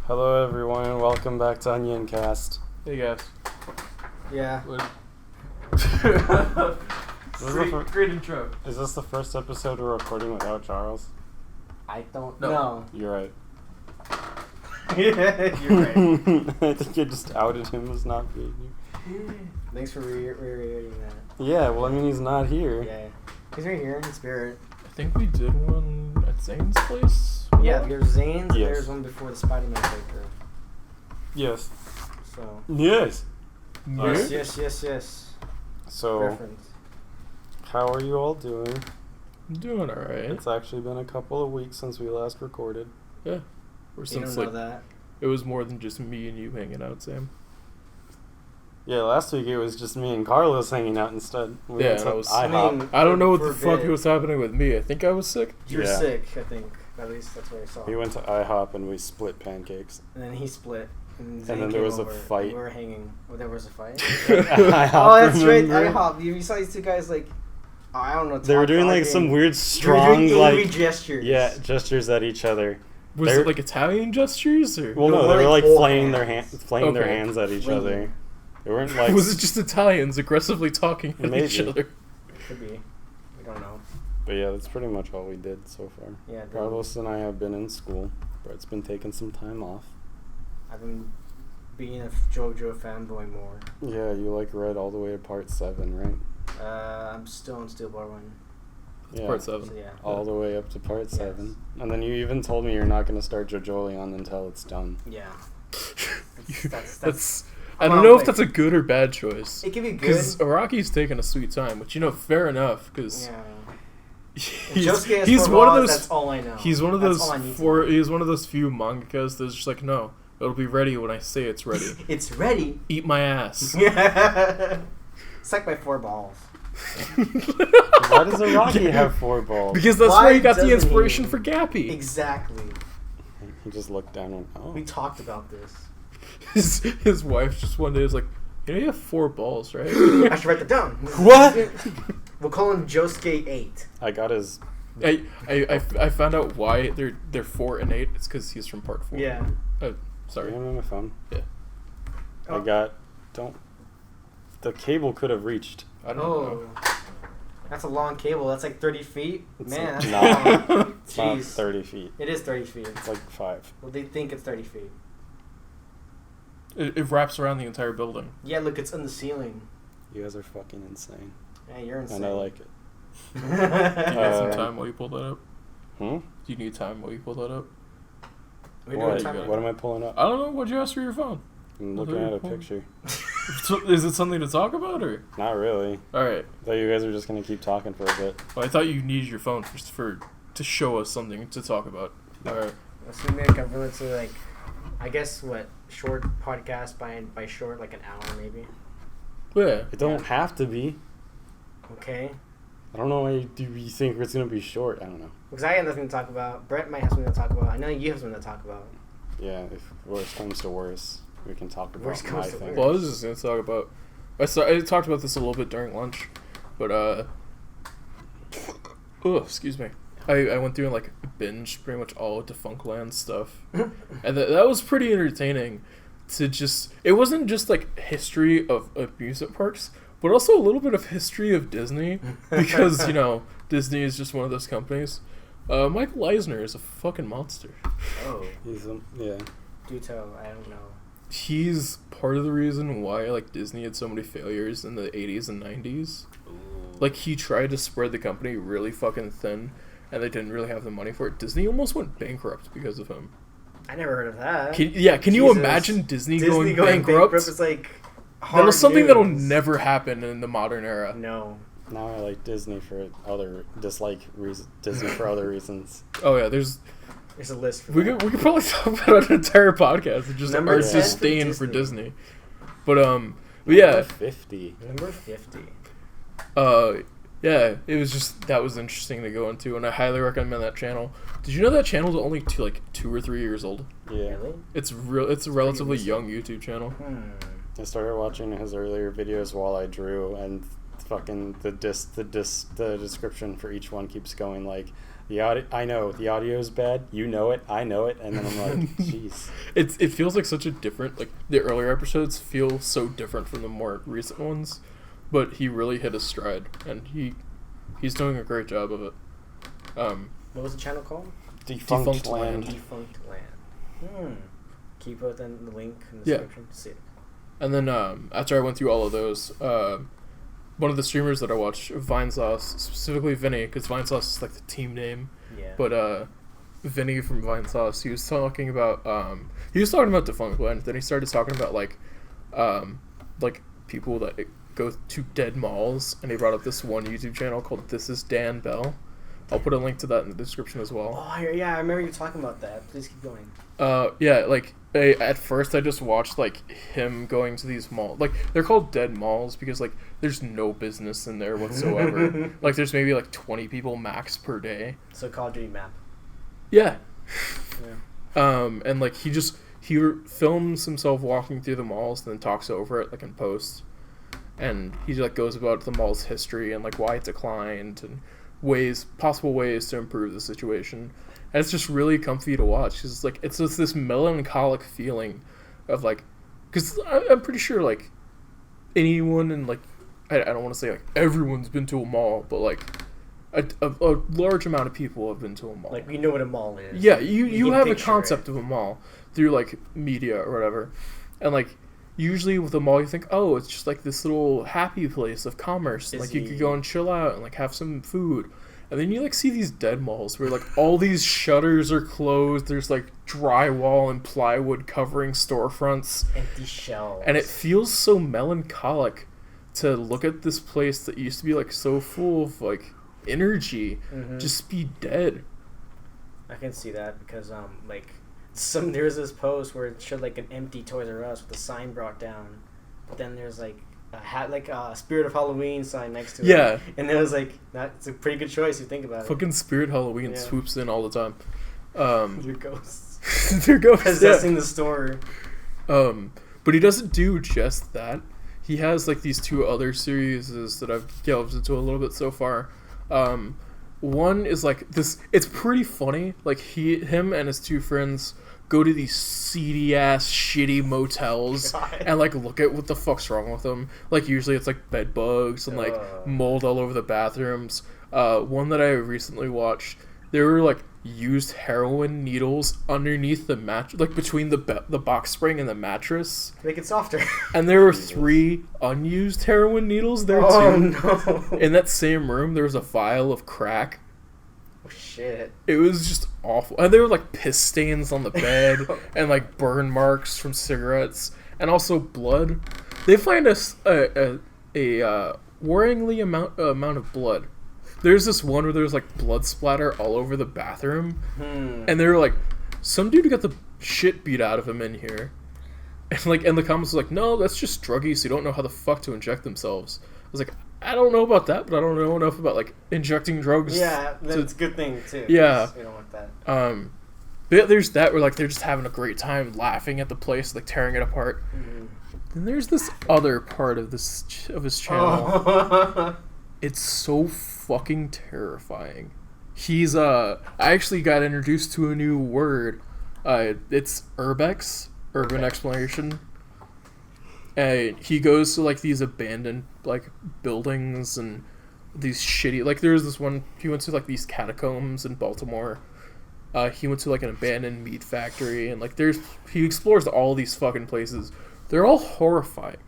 Hello everyone and welcome back to Onioncast. Hey guys. Yeah. Great intro. Is this the first episode we're recording without Charles? I don't No. know. You're right. You're right. I think you just outed him as not being here. Thanks for reiterating that. Yeah, well I mean he's not here. Yeah. He's right here in spirit. I think we did one at Zane's place. Yeah, there's Zane's, Yes. there's one before the Spider-Man breaker. Yes. So. Yes. Yes. So, Reference. how are you all doing? I'm doing alright. It's actually been a couple of weeks since we last recorded. Yeah. Or You since don't know that. it was more than just me and you hanging out, Sam. Yeah, last week it was just me and Carlos hanging out instead. We Yeah, went to and I was- IHOP. I don't know what for the a fuck bit. was happening with me. I think I was sick. You were Yeah. sick, I think. At least that's what I saw. We went to IHOP and we split pancakes. And then he split. And then Zane there came was a over, fight. and we were hanging. Oh, there was a fight? IHOP, Oh, that's right. remember? IHOP. You saw these two guys, like, oh, I don't know. They were doing like talking. some weird They were strong doing angry like gestures. yeah gestures at each other. Was They're- it like Italian gestures or Well, No, no, they were like full flaying their hands. flaying their Okay. hands at each Flinging. other. They weren't like was it just Italians aggressively talking at each Maybe. other? Could be. We don't know. But yeah, that's pretty much all we did so far. Yeah. Carlos and I have been in school. Brett's been taking some time off. I've been being a JoJo fanboy more. Yeah, you like read all the way to part 7, right? I'm still in Steelbar 1. Yeah, Part 7. So yeah. all the way up to part Yes. 7. And then you even told me you're not going to start JoJolion until it's done. Yeah. That's I don't know if that's a good or bad choice. It can be good. Because Araki's taking a sweet time, which fair enough. Because Yeah. he's one of those. That's all I know. He's one of That's those all I need to know. He's one of those few mangakas that's just like, no, it'll be ready when I say it's ready. It's ready. Eat my ass. Suck my 4 balls. Why does Araki have 4 balls? Because that's Why where he got the doesn't inspiration he? for Gappy. Exactly. He just looked down and went, oh. We talked about this. His wife just one day was like, you have 4 balls, right? I should write that down. What? We'll call him Josuke 8. I got his... I found out why they're 4 and 8. It's because he's from part 4. Yeah. Sorry, Sorry. I'm on my phone. Yeah. I got... Don't... The cable could have reached. I don't know. That's a long cable. That's like 30 feet. It's Man, that's not. long. It's not Jeez. 30 feet. It is 30 feet. It's like 5. Well, they think it's 30 feet. It wraps around the entire building. Yeah, look, it's on the ceiling. You guys are fucking insane. Yeah, you're insane. And I like it. Do you need some Uh, time while you pull that up? Hmm? Do you need time while you pull that up? We're What? doing time. What am I pulling up? I don't know. What'd you ask for your phone? I'm looking at a picture. So, is it something to talk about, or? Not really. All right. I thought you guys were just going to keep talking for a bit. Well, I thought you needed your phone to show us something to talk about. All right. Let's make a relatively, like, I guess, short podcast by short, like an hour maybe. Yeah. It don't have to be. Okay. I don't know why do you think it's going to be short. I don't know. Because I have nothing to talk about. Brett might have something to talk about. I know you have something to talk about. Yeah, if worse comes to worse, we can talk about Worse my comes to thing. worse. Well, I was just gonna talk about. I talked about this a little bit during lunch, but oh, excuse me. I went through and like binged pretty much all of Defunctland stuff, and that was pretty entertaining. It wasn't just like history of amusement parks, but also a little bit of history of Disney, because Disney is just one of those companies. Michael Eisner is a fucking monster. Oh. Yeah. Do tell. I don't know. He's part of the reason why like Disney had so many failures in the 80s and 90s. Like he tried to spread the company really fucking thin, and they didn't really have the money for it. Disney almost went bankrupt because of him. I never heard of that. Can you Jesus. imagine Disney going bankrupt? It's like That was something that'll news. never happen in the modern era. No. Now I like Disney for Disney for other reasons. Oh yeah, there's a list for we that. could probably talk about an entire podcast of just Number our 10 for disdain for Disney. Disney. But yeah. Number 50. Number 50. Yeah, it was just that was interesting to go into, and I highly recommend that channel. Did you know that channel's only 2 or 3 years old? Yeah. Really? It's a relatively young YouTube channel. I started watching his earlier videos while I drew, and fucking the description for each one keeps going like, I know the audio is bad. You know it. I know it. And then I'm like, jeez. It feels like such a different, like, the earlier episodes feel so different from the more recent ones, but he really hit his stride, and he's doing a great job of it. What was the channel called? Defunctland. Defunctland. Keep it in the link in the description. See it. And then after I went through all of those, one of the streamers that I watch, Vinesauce, specifically Vinny, because Vinesauce is like the team name. Yeah. But Vinny from Vinesauce, he was talking about Defunctland. Then he started talking about like people that go to dead malls, and he brought up this one YouTube channel called This Is Dan Bell. I'll put a link to that in the description as well. Oh yeah, I remember you talking about that. Please keep going. At first I just watched like him going to these malls. Like, they're called dead malls because like there's no business in there whatsoever. Like, there's maybe like 20 people max per day. So Call of Duty map. Yeah. Yeah. And like he films himself walking through the malls and then talks over it like in post. And he like goes about the mall's history and like why it declined and possible ways to improve the situation. And it's just really comfy to watch because it's just this melancholic feeling of like, because I'm pretty sure like anyone and like I don't want to say like everyone's been to a mall, but like a large amount of people have been to a mall. Like, we know what a mall is. Yeah, you have a concept it. of a mall through like media or whatever, and like usually with a mall you think, oh, it's just like this little happy place of commerce, and, like you could go and chill out and like have some food. And then you like see these dead malls where like all these shutters are closed. There's like drywall and plywood covering storefronts. Empty shelves. And it feels so melancholic to look at this place that used to be like so full of like energy just be dead. I can see that because like there's this post where it showed like an empty Toys R Us with a sign brought down, but then there's like a Spirit of Halloween sign next to it. Yeah. And it was like, it's a pretty good choice if you think about it. Fucking Spirit Halloween swoops in all the time. They're ghosts. They're ghosts. Possessing the store. But he doesn't do just that. He has like these two other series that I've delved into a little bit so far. One is like this, it's pretty funny. Like him and his two friends go to these seedy ass shitty motels and like look at what the fuck's wrong with them. Like usually it's like bed bugs and like mold all over the bathrooms. One that I recently watched, there were like used heroin needles underneath the mattress, like between the box spring and the mattress. Make it softer. And there were 3 unused heroin needles there too. No. In that same room, there was a vial of crack. Oh shit. It was just awful. And there were like piss stains on the bed and like burn marks from cigarettes and also blood. They find a worryingly amount of blood. There's this one where there's like blood splatter all over the bathroom. And they were like, some dude got the shit beat out of him in here. And the comments was like, no, that's just druggies who don't know how the fuck to inject themselves. I was like, I don't know about that, but I don't know enough about like injecting drugs. Yeah, that's a good thing too. Yeah. We don't want that. But there's that where like they're just having a great time laughing at the place, like tearing it apart. And there's this other part of his channel. It's so fucking terrifying. He's I actually got introduced to a new word. It's urbex, urban exploration. And he goes to like these abandoned like buildings and these shitty, like there's this one, he went to like these catacombs in Baltimore. He went to like an abandoned meat factory, and like he explores all these fucking places. They're all horrifying.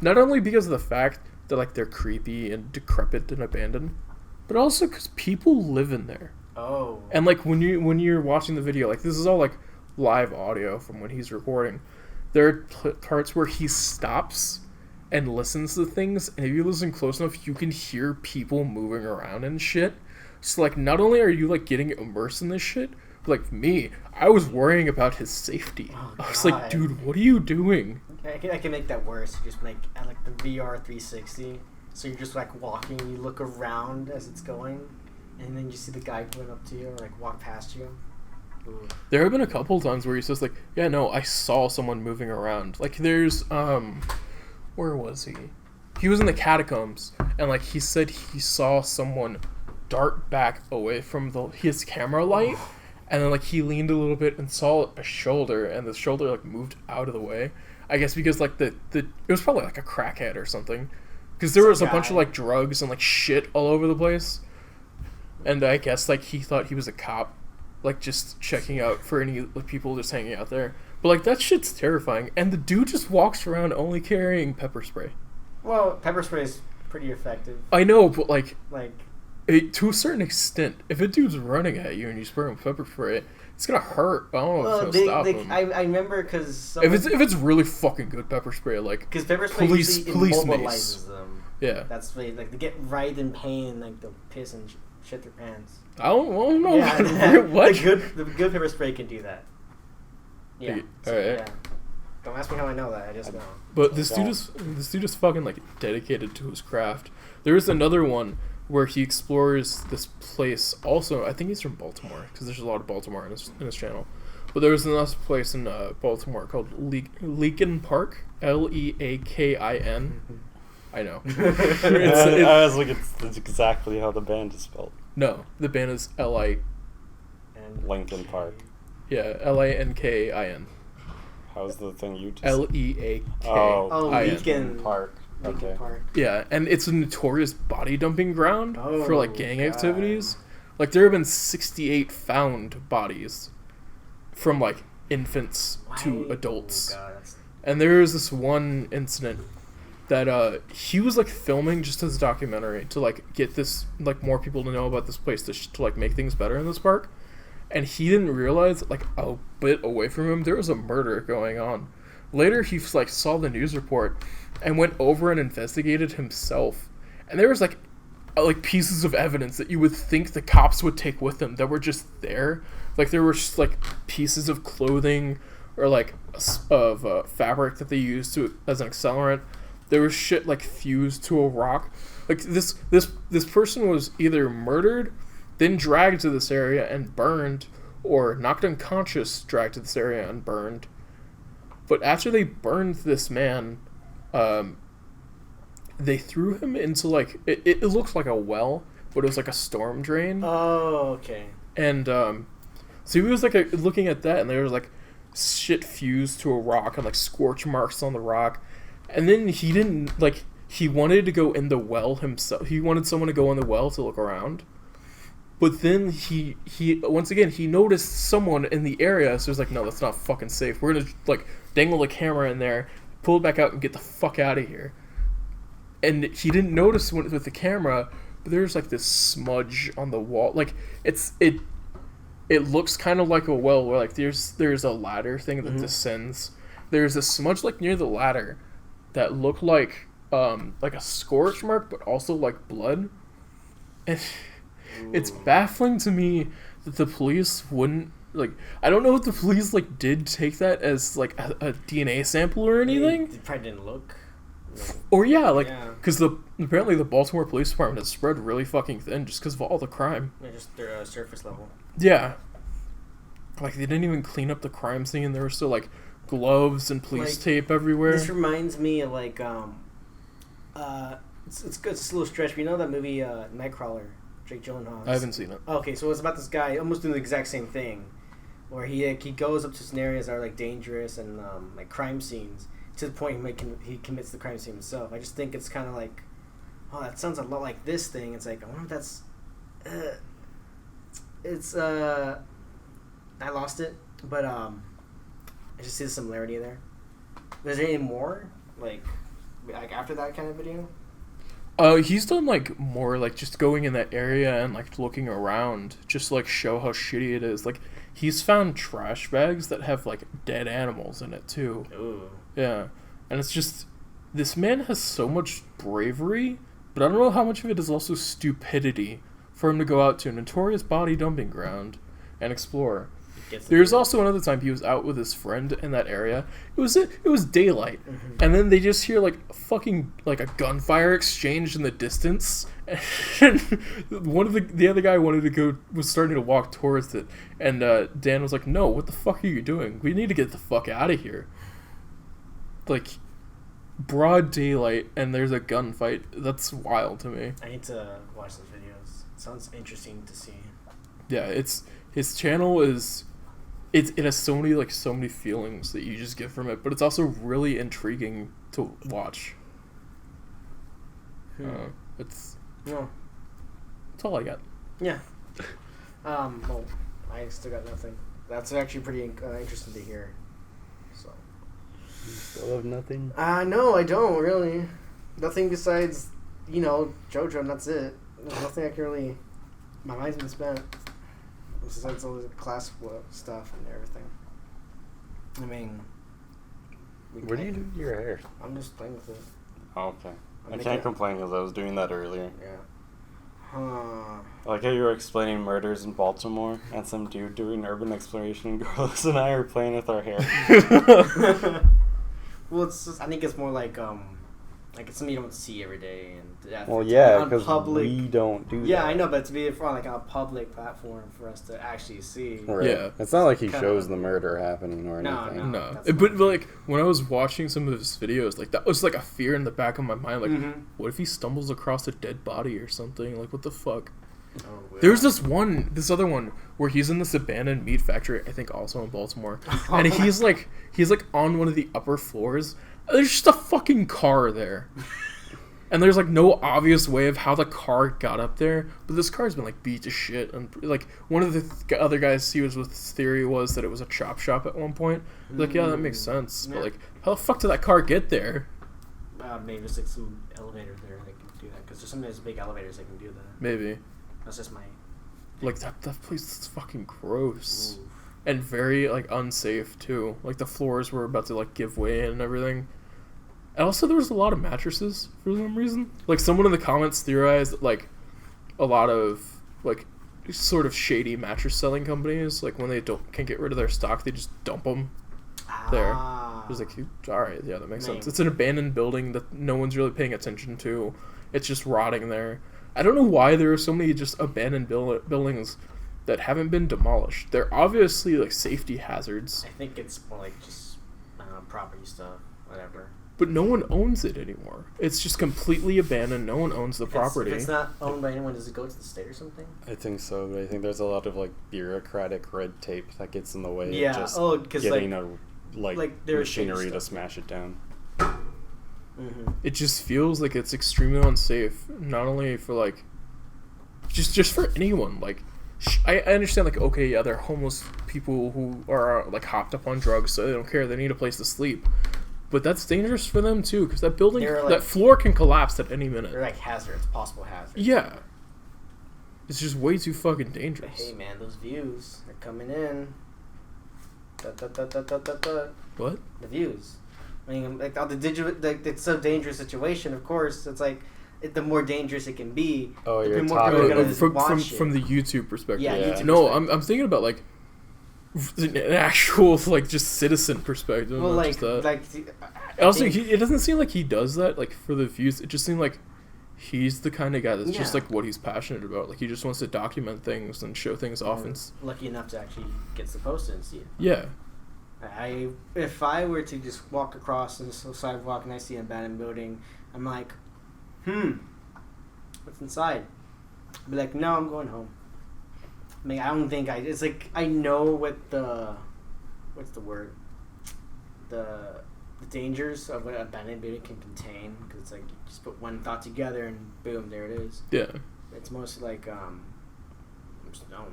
Not only because of the fact that like they're creepy and decrepit and abandoned, but also because people live in there. Oh. And like when you're watching the video, like this is all like live audio from when he's recording. There are parts where he stops and listens to things, and if you listen close enough, you can hear people moving around and shit. So like, not only are you like getting immersed in this shit, but, like me, I was worrying about his safety. Oh, I was like, dude, what are you doing? I can make that worse. You just like at like the VR 360, so you're just like walking, you look around as it's going, and then you see the guy going up to you or like walk past you. Ooh. There have been a couple times where he says like, yeah, no, I saw someone moving around. Like there's where was he? He was in the catacombs, and like he said he saw someone dart back away from his camera light, and then like he leaned a little bit and saw a shoulder, and the shoulder like moved out of the way. I guess because like the it was probably like a crackhead or something, because there was a bunch of like drugs and like shit all over the place, and I guess like he thought he was a cop, like just checking out for any like people just hanging out there. But like that shit's terrifying, and the dude just walks around only carrying pepper spray. Well, pepper spray is pretty effective. I know, but like to a certain extent, if a dude's running at you and you spray him with pepper spray, it's gonna hurt. I don't know if it's gonna stop him. I remember because if it's really fucking good pepper spray, like because pepper spray police immobilizes them. Yeah, that's really, like they get right in pain and like they'll piss and shit their pants. I don't know. Yeah, what? The good pepper spray can do that. Yeah. All right. Yeah. Don't ask me how I know that. I just know. But this dude is fucking like dedicated to his craft. There is another one where he explores this place. Also, I think he's from Baltimore because there's a lot of Baltimore in his channel. But there was another place in Baltimore called Leakin Park, Leakin. I know. I was like, it's exactly how the band is spelled. No, the band is Li. Linkin Park. Yeah, Linkin. How's the thing you just... Leakin. Linkin Park. Okay. Park. Yeah, and it's a notorious body dumping ground for like gang activities. Like there have been 68 found bodies from like infants to adults. God, and there is this one incident that he was like filming just as a documentary to like get this like more people to know about this place to like make things better in this park. And he didn't realize, like, a bit away from him, there was a murder going on. Later, he, like, saw the news report and went over and investigated himself. And there was, like pieces of evidence that you would think the cops would take with them that were just there. Like, there were just, like, pieces of clothing or, like, of fabric that they used as an accelerant. There was shit, like, fused to a rock. Like, this person was either murdered, then dragged to this area and burned, or knocked unconscious, dragged to this area and burned. But after they burned this man, they threw him into, like, it looked like a well, but it was like a storm drain. Oh, okay. And so he was like looking at that, and there was like shit fused to a rock and like scorch marks on the rock. And then he didn't, like, he wanted to go in the well himself. He wanted someone to go in the well to look around. But then he once again, he noticed someone in the area, so he was like, no, that's not fucking safe. We're going to, like, dangle the camera in there, pull it back out, and get the fuck out of here. And he didn't notice with the camera, but there's, like, this smudge on the wall. Like, it looks kind of like a well where, like, there's a ladder thing that descends. There's a smudge, like, near the ladder that looked like a scorch mark, but also, like, blood. And... it's baffling to me that the police wouldn't, like, I don't know if the police, like, did take that as, like, a DNA sample or anything. They probably didn't look. Or, yeah, like, because apparently the Baltimore Police Department has spread really fucking thin just because of all the crime. Yeah, just their surface level. Yeah. Like, they didn't even clean up the crime scene. There were still, like, gloves and police tape everywhere. This reminds me of, like, it's good, it's a little stretch, but you know that movie, Nightcrawler? Jake Gyllenhaal. I haven't seen it. Okay, so it's about this guy almost doing the exact same thing, where he goes up to scenarios that are like dangerous and like crime scenes to the point he commits the crime scene himself. I just think it's kind of like, oh, that sounds a lot like this thing. It's like, I wonder if that's, I lost it, but I just see the similarity there. Is there any more like after that kind of video? He's done, like, more, like, just going in that area and, like, looking around, just to, like, show how shitty it is. Like, he's found trash bags that have, like, dead animals in it, too. Ooh. Yeah. And it's just, this man has so much bravery, but I don't know how much of it is also stupidity for him to go out to a notorious body dumping ground and explore. There's also another time he was out with his friend in that area. It was daylight, and then they just hear like a gunfire exchange in the distance, and one of the other guy was starting to walk towards it, and Dan was like, "No, what the fuck are you doing? We need to get the fuck out of here." Like, broad daylight, and there's a gunfight. That's wild to me. I need to watch those videos. Sounds interesting to see. Yeah, his channel is it has so many feelings that you just get from it, but it's also really intriguing to watch. It's that's all I got. Yeah. Well, I still got nothing. That's actually pretty interesting to hear. So. You still have nothing? No, I don't really. Nothing besides, JoJo, and that's it. There's nothing I can really. My mind's been spent. Besides all the class stuff and everything. I mean. Where do you do your hair? I'm just playing with it. Oh, okay. I can't complain because I was doing that earlier. Yeah. I like how you were explaining murders in Baltimore and some dude doing urban exploration, and Carlos and I are playing with our hair. Well, I think it's more like it's something you don't see every day, and because we don't do that. Yeah, I know, but to be on a public platform for us to actually see. Right. Yeah, it's not like he shows the murder happening or anything. No. But when I was watching some of his videos, that was a fear in the back of my mind. What if he stumbles across a dead body or something? What the fuck? Oh, well. There's this other one where he's in this abandoned meat factory, I think also in Baltimore, and he's on one of the upper floors. There's just a fucking car there. And there's no obvious way of how the car got up there, but this car's been beat to shit. And one of the other guys he was with, his theory was that it was a chop shop at one point. Yeah, that makes sense. Yeah. But how the fuck did that car get there? Maybe it's some elevator there that can do that, because there's some of those big elevators that can do that. Maybe. That's just my. That place is fucking gross. Ooh. And very unsafe too. The floors were about to give way and everything. And also there was a lot of mattresses for some reason. Someone in the comments theorized that a lot of sort of shady mattress selling companies, when they can't get rid of their stock, they just dump them there. It was alright, yeah, that makes sense. It's an abandoned building that no one's really paying attention to. It's just rotting there. I don't know why there are so many just abandoned buildings that haven't been demolished. They're obviously safety hazards. I think it's more just property stuff, whatever. But no one owns it anymore. It's just completely abandoned. No one owns the property. If it's not owned by anyone, does it go to the state or something? I think so, but I think there's a lot of bureaucratic red tape that gets in the way of just getting machinery to smash it down. Mm-hmm. It just feels like it's extremely unsafe, not only for just for anyone. I understand they're homeless people who are hopped up on drugs, so they don't care, they need a place to sleep, but that's dangerous for them too, because that building, that floor can collapse at any minute. They're hazards, possible hazards. Yeah, it's just way too fucking dangerous. But hey man, those views are coming in. What? The views. I mean, all the digital, it's a dangerous situation. Of course, it's the more dangerous it can be. Oh, you're talking from the YouTube perspective. Yeah. YouTube no, perspective. I'm thinking about an actual just citizen perspective. Well, also, it doesn't seem like he does that for the views. It just seemed like he's the kind of guy that's just what he's passionate about. He just wants to document things and show things off. And lucky enough to actually get to post it and see it. Yeah. If I were to just walk across the sidewalk and I see an abandoned building, I'm like, what's inside? I'd be no, I'm going home. I mean, I don't think it's I know what what's the word? The dangers of what an abandoned building can contain, because you just put one thought together and boom, there it is. Yeah. It's mostly I don't know.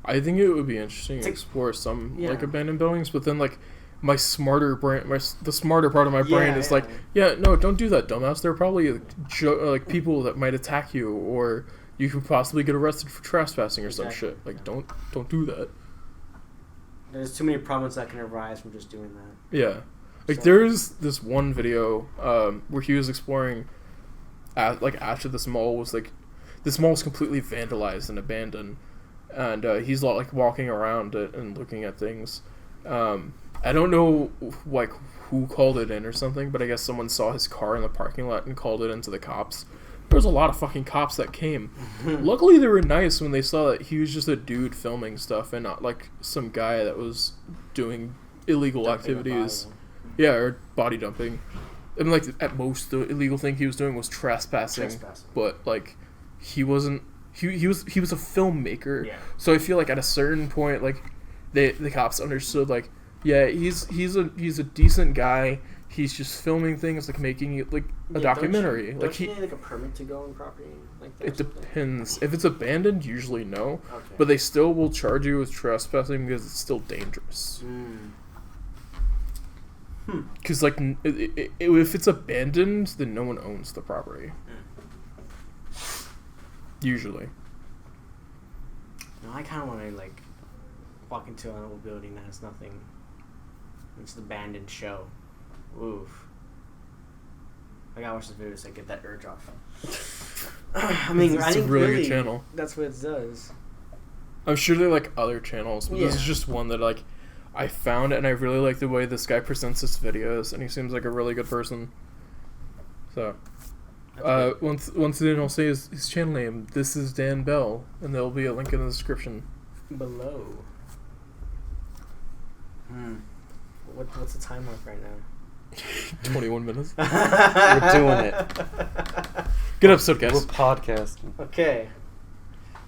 I think it would be interesting to explore some abandoned buildings, but then my smarter brain, the smarter part of my brain is no, don't do that, dumbass. There are probably people that might attack you, or you could possibly get arrested for trespassing or some shit. Don't do that. There's too many problems that can arise from just doing that. Yeah, there's this one video where he was exploring after this mall was this mall was completely vandalized and abandoned. And he's walking around it and looking at things. I don't know who called it in or something, but I guess someone saw his car in the parking lot and called it into the cops. There was a lot of fucking cops that came. Luckily, they were nice when they saw that he was just a dude filming stuff and not some guy that was doing illegal activities. Yeah, or body dumping. And at most, the illegal thing he was doing was trespassing. But he wasn't he was a filmmaker. Yeah. So I feel like at a certain point, like the cops understood, like, yeah, he's a decent guy. He's just filming things, like making it like a documentary. Don't you need like a permit to go on property like that? It depends. If it's abandoned, usually no. Okay. But they still will charge you with trespassing because it's still dangerous. Because like if it's abandoned, then no one owns the property. Usually. No, I kind of want to like walk into an old building that has nothing. It's an abandoned show. Oof. I gotta watch this video so I get that urge off. I mean, it's I think a really good channel. That's what it does. I'm sure there are like other channels, but this is Yeah. just one that like I found, and I really like the way this guy presents his videos, and he seems like a really good person. So, once again, I'll say his channel name. This is Dan Bell, and there'll be a link in the description below. What's the time mark right now? 21 minutes. We're doing it. Good episode, guys. We're podcasting. Okay.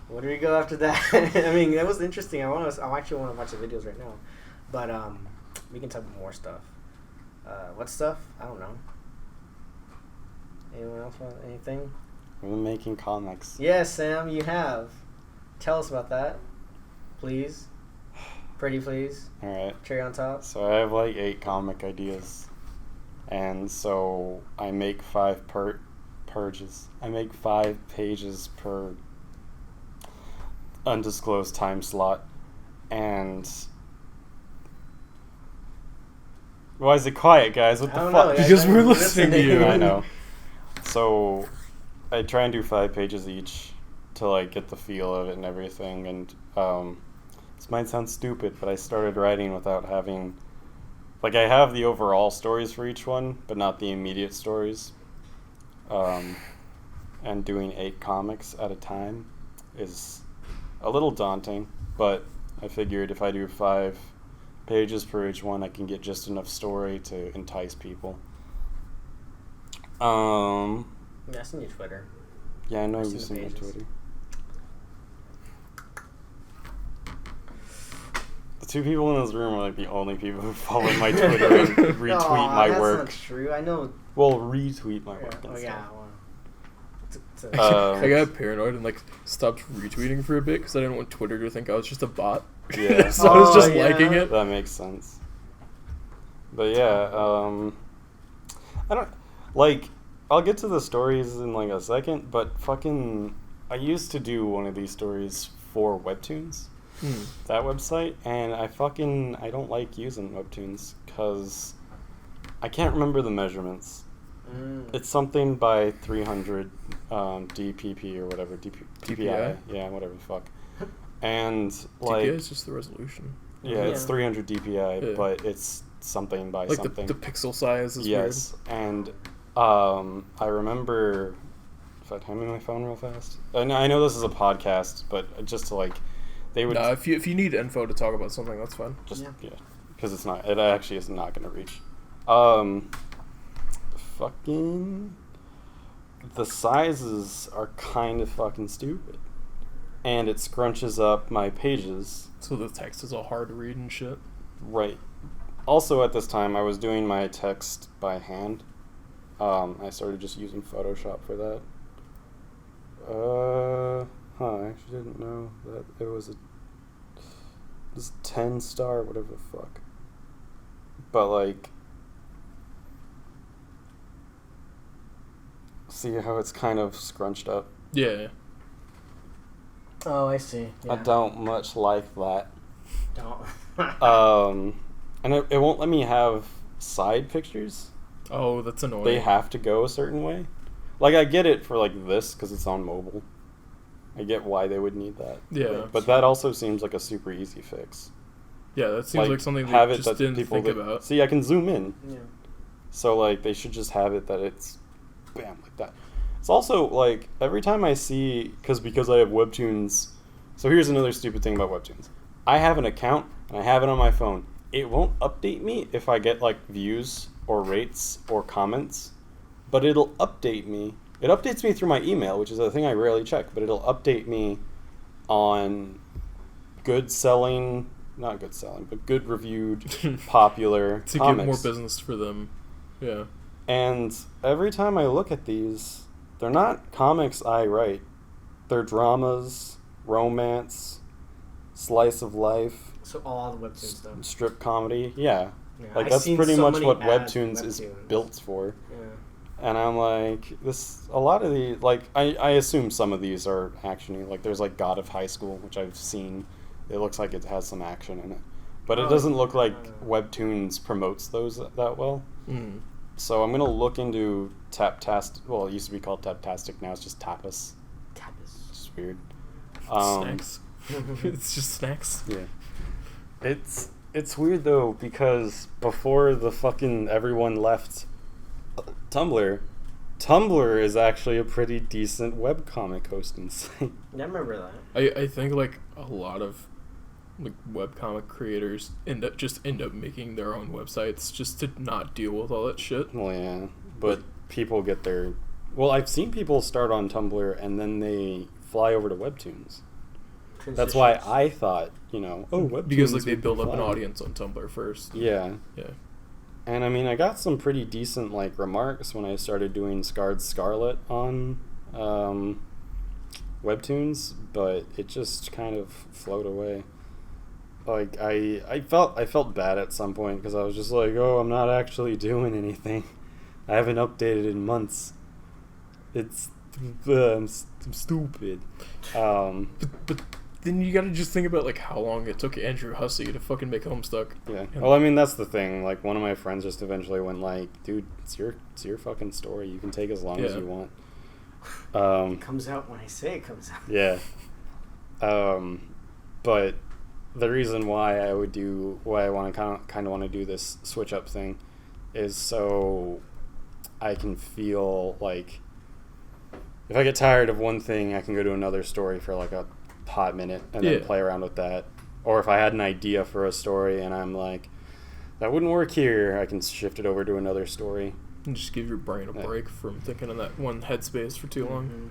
Where do we go after that? I mean, that was interesting. I actually want to watch the videos right now, but we can talk about more stuff. What stuff? I don't know. Anyone else want anything? We've been making comics. Yes, Sam, you have. Tell us about that, please. Pretty please. Alright. Cherry on top. So I have like 8 comic ideas. And so I make 5 purges. I make 5 pages per undisclosed time slot. And why is it quiet, guys? What the fuck? Know, because we're listening to you. I know. So I try and do 5 pages each to like get the feel of it and everything. And this might sound stupid, but I started writing without having, like, I have the overall stories for each one, but not the immediate stories. And doing 8 comics at a time is a little daunting, but I figured if I do 5 pages per each one, I can get just enough story to entice people. Yeah, I seen your Twitter. Yeah, I know I've you've seen seen my the pages. Twitter. The 2 people in this room are like the only people who follow my Twitter and retweet my work. That's not true. I know. Well, retweet my work. Oh and yeah. stuff. Well, I got paranoid and like stopped retweeting for a bit because I didn't want Twitter to think I was just a bot. Yeah. So I was just yeah. liking it. That makes sense. But yeah, I don't like. I'll get to the stories in like a second, but fucking, I used to do one of these stories for Webtoons, that website, and I don't like using Webtoons because I can't remember the measurements. It's something by 300 DPP or whatever, DPI, yeah, whatever the fuck. And like, DPI is just the resolution. Yeah, it's 300 DPI, Yeah. but it's something by Like something. the pixel size is yes, and I remember. If I time in my phone real fast, I know this is a podcast, but just to like, they would. weird. Nah, if you need info to talk about something, that's fine. Just Yeah. because it actually is not going to reach. Fucking, the sizes are kind of fucking stupid, and it scrunches up my pages. So the text is all hard to read and shit. Right. Also, at this time, I was doing my text by hand. I started just using Photoshop for that. I actually didn't know that it was this 10-star, whatever the fuck. But like, see how it's kind of scrunched up? Yeah. oh, I see. Yeah. I don't much like that. Don't. And it won't let me have side pictures. Oh, that's annoying. They have to go a certain way. Like, I get it for like this because it's on mobile. I get why they would need that. Yeah. But that also seems like a super easy fix. Yeah, that seems like something have they it just that didn't people think that- about. See, I can zoom in. Yeah. So, like, they should just have it that it's bam, like that. It's also, like, every time I see, because I have Webtoons, so here's another stupid thing about Webtoons. I have an account, and I have it on my phone. It won't update me if I get, like, views or rates or comments, but it'll update me It updates me through my email, which is a thing I rarely check, but it'll update me on good reviewed, popular to comics. get more business for them. Yeah. And every time I look at these, they're not comics I write. They're dramas, romance, slice of life. So all the webtoon stuff. Strip comedy. Yeah. Yeah, Like, I've that's seen pretty so much many what ads Webtoons for is Webtoons. built for. Yeah. And I'm like, a lot of the, like, I assume some of these are action-y. Like, there's, like, God of High School, which I've seen. It looks like it has some action in it. But it doesn't look like Webtoons promotes those that well. Mm. So I'm going to look into Taptastic. Well, it used to be called Taptastic. Now it's just Tapas. Tapas. It's just weird. Snacks. It's just snacks. Yeah. It's weird, though, because before the fucking everyone left Tumblr is actually a pretty decent webcomic hosting site. Yeah, I remember that. I think like a lot of like webcomic creators end up making their own websites just to not deal with all that shit. Well, yeah, but people get their... Well, I've seen people start on Tumblr and then they fly over to Webtoons. That's why I thought, Webtoons Because like they would build be up an fun. audience on Tumblr first. Yeah. Yeah. And I mean, I got some pretty decent like remarks when I started doing Scarred Scarlet on Webtoons, but it just kind of flowed away. Like I felt bad at some point because I was just like, oh, I'm not actually doing anything. I haven't updated in months. It's I'm stupid. But then you gotta just think about like how long it took Andrew Hussey to fucking make Homestuck. Yeah. Well, I mean, that's the thing. Like, one of my friends just eventually went like, dude, it's your fucking story. You can take as long as you want. It comes out when I say it comes out. Yeah. But the reason why I want to do this switch up thing is so I can feel like if I get tired of one thing, I can go to another story for like a hot minute and then play around with that. Or if I had an idea for a story and I'm like, that wouldn't work here, I can shift it over to another story. And just give your brain a break from thinking in that one headspace for too long. Mm-hmm.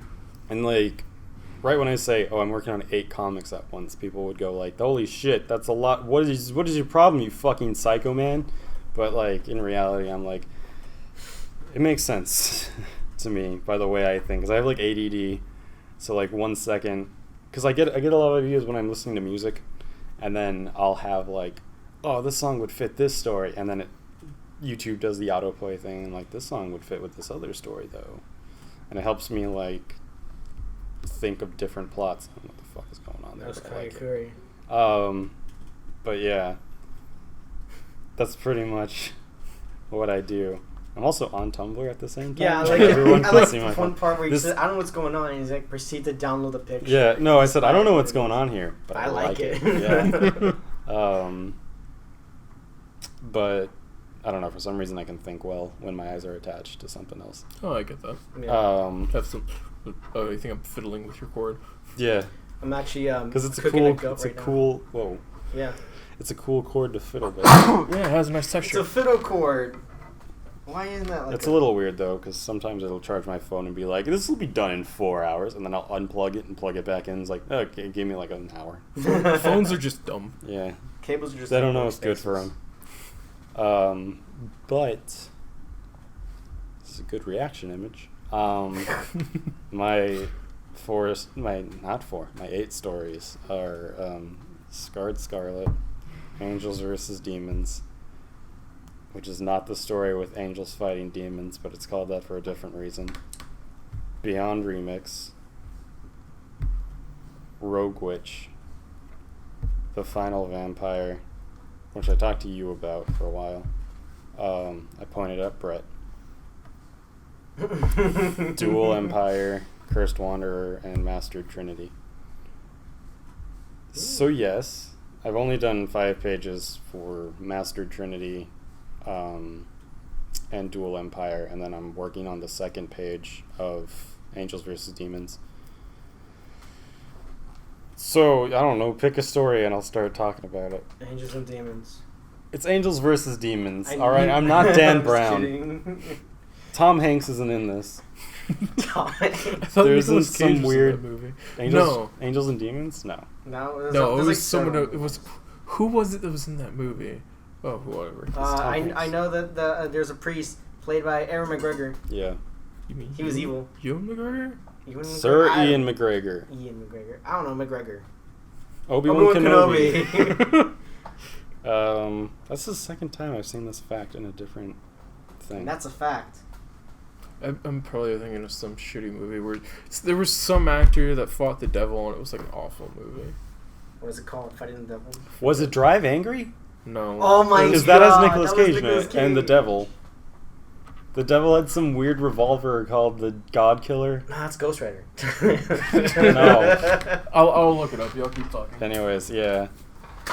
And like, right when I say, oh, I'm working on 8 comics at once, people would go like, holy shit, that's a lot. What is your problem, you fucking psycho man? But like, in reality, I'm like, it makes sense to me by the way I think. Because I have like ADD, so like 1 second, because I get a lot of ideas when I'm listening to music, and then I'll have like, oh, this song would fit this story, and then YouTube does the autoplay thing, and like, this song would fit with this other story though, and it helps me like think of different plots. I don't know what the fuck is going on there. That's but I like Curry. But yeah, that's pretty much what I do. I'm also on Tumblr at the same time. Yeah, like everyone I can like see the my fun part where he This- said, I don't know what's going on, and he's like, proceed to download the picture. Yeah, no, I said I don't know what's going on here, but I I like it. Yeah. But I don't know. For some reason, I can think well when my eyes are attached to something else. Oh, I get that. Yeah. Have some. Oh, you think I'm fiddling with your cord? Yeah, I'm actually because it's a cooking cool. a goat It's right a now. cool. Whoa. Yeah. It's a cool chord to fiddle with. Yeah, it has a nice It's texture. a fiddle chord. Why isn't that like It's a little weird though, because sometimes it'll charge my phone and be like, "This will be done in 4 hours," and then I'll unplug it and plug it back in. It's like, okay, give me like an hour. Phones are just dumb. Yeah, Cables are just... I don't like know what's good for them. But this is a good reaction image. My 8 stories are Scarred Scarlet, Angels versus Demons, which is not the story with angels fighting demons, but it's called that for a different reason. Beyond Remix, Rogue Witch, The Final Vampire, which I talked to you about for a while. I pointed at Brett. Dual Empire, Cursed Wanderer, and Mastered Trinity. So yes, I've only done 5 pages for Mastered Trinity and Dual Empire, and then I'm working on the 2nd page of Angels vs. Demons. So, I don't know, pick a story and I'll start talking about it. Angels and Demons. It's Angels vs. Demons. Alright, I'm not Dan I'm just Brown. kidding. Tom Hanks isn't in this. I thought There's Nicolas some Cage was weird in that movie. Angels and Demons? No. No, No, it was like someone. several It was who was it that was in that movie? Oh, whatever. I know that there's a priest played by Aaron McGregor. Yeah. You mean He was evil. Ewan McGregor? Sir Ian McGregor. Ian McGregor. I don't know McGregor. Obi-Wan Kenobi. Kenobi. That's the second time I've seen this fact in a different thing. And that's a fact. I'm probably thinking of some shitty movie where there was some actor that fought the devil and it was like an awful movie. What is it called? Fighting the Devil? Was it Drive Angry? No. Oh my god. Because that has Nicolas that was Cage in Nicolas it, and the Cage. devil. The devil had some weird revolver called the God Killer. Nah, it's Ghost Rider. No. I'll look it up. Y'all keep talking. Anyways, yeah.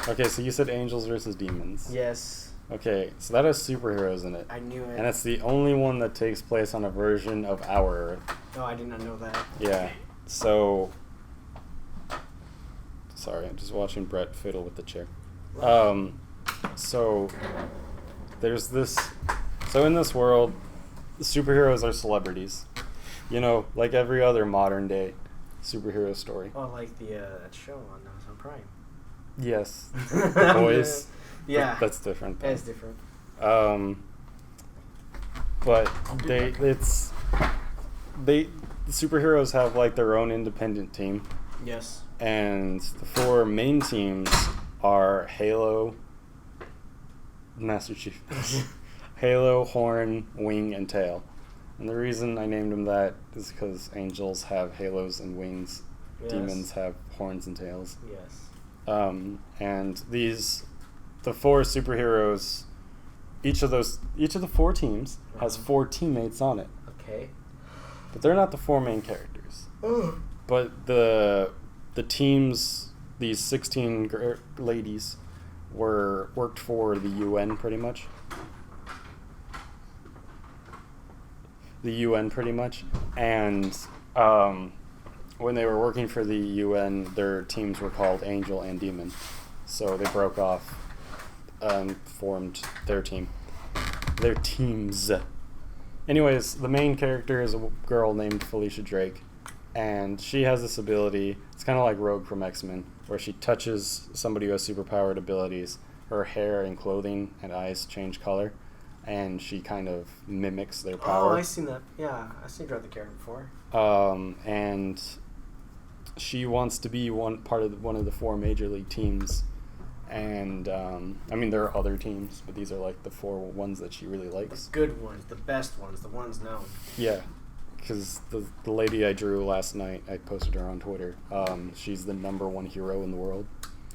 Okay, so you said angels versus demons. Yes. Okay, so that has superheroes in it. I knew it. And it's the only one that takes place on a version of our Earth. Oh, I did not know that. Yeah. So... Sorry, I'm just watching Brett fiddle with the chair. So... There's this... So in this world, the superheroes are celebrities. You know, like every other modern day superhero story. Oh, like the that show on Amazon Prime. Yes. The Boys. Yeah. But that's different. Though. It's different. But the superheroes have like their own independent team. Yes. And the 4 main teams are Halo, Master Chief, Halo, Horn, Wing, and Tail. And the reason I named them that is because angels have halos and wings, Yes. demons have horns and tails. Yes. And the 4 superheroes, each of the 4 teams has 4 teammates on it. Okay. But they're not the 4 main characters. Ugh. But the teams, these 16 ladies, worked for the UN pretty much. And when they were working for the UN, their teams were called Angel and Demon. So they broke off and formed their teams. Anyways, the main character is a girl named Felicia Drake, and she has this ability. It's kind of like Rogue from X-Men, where she touches somebody who has superpowered abilities. Her hair and clothing and eyes change color, and she kind of mimics their power. Oh, I've seen that. Yeah, I've seen her at the character before. And she wants to be one of the 4 major league teams. And I mean, there are other teams, but these are like the 4 ones that she really likes. The good ones, the best ones, the ones known. Yeah, because the lady I drew last night, I posted her on Twitter. She's the #1 hero in the world.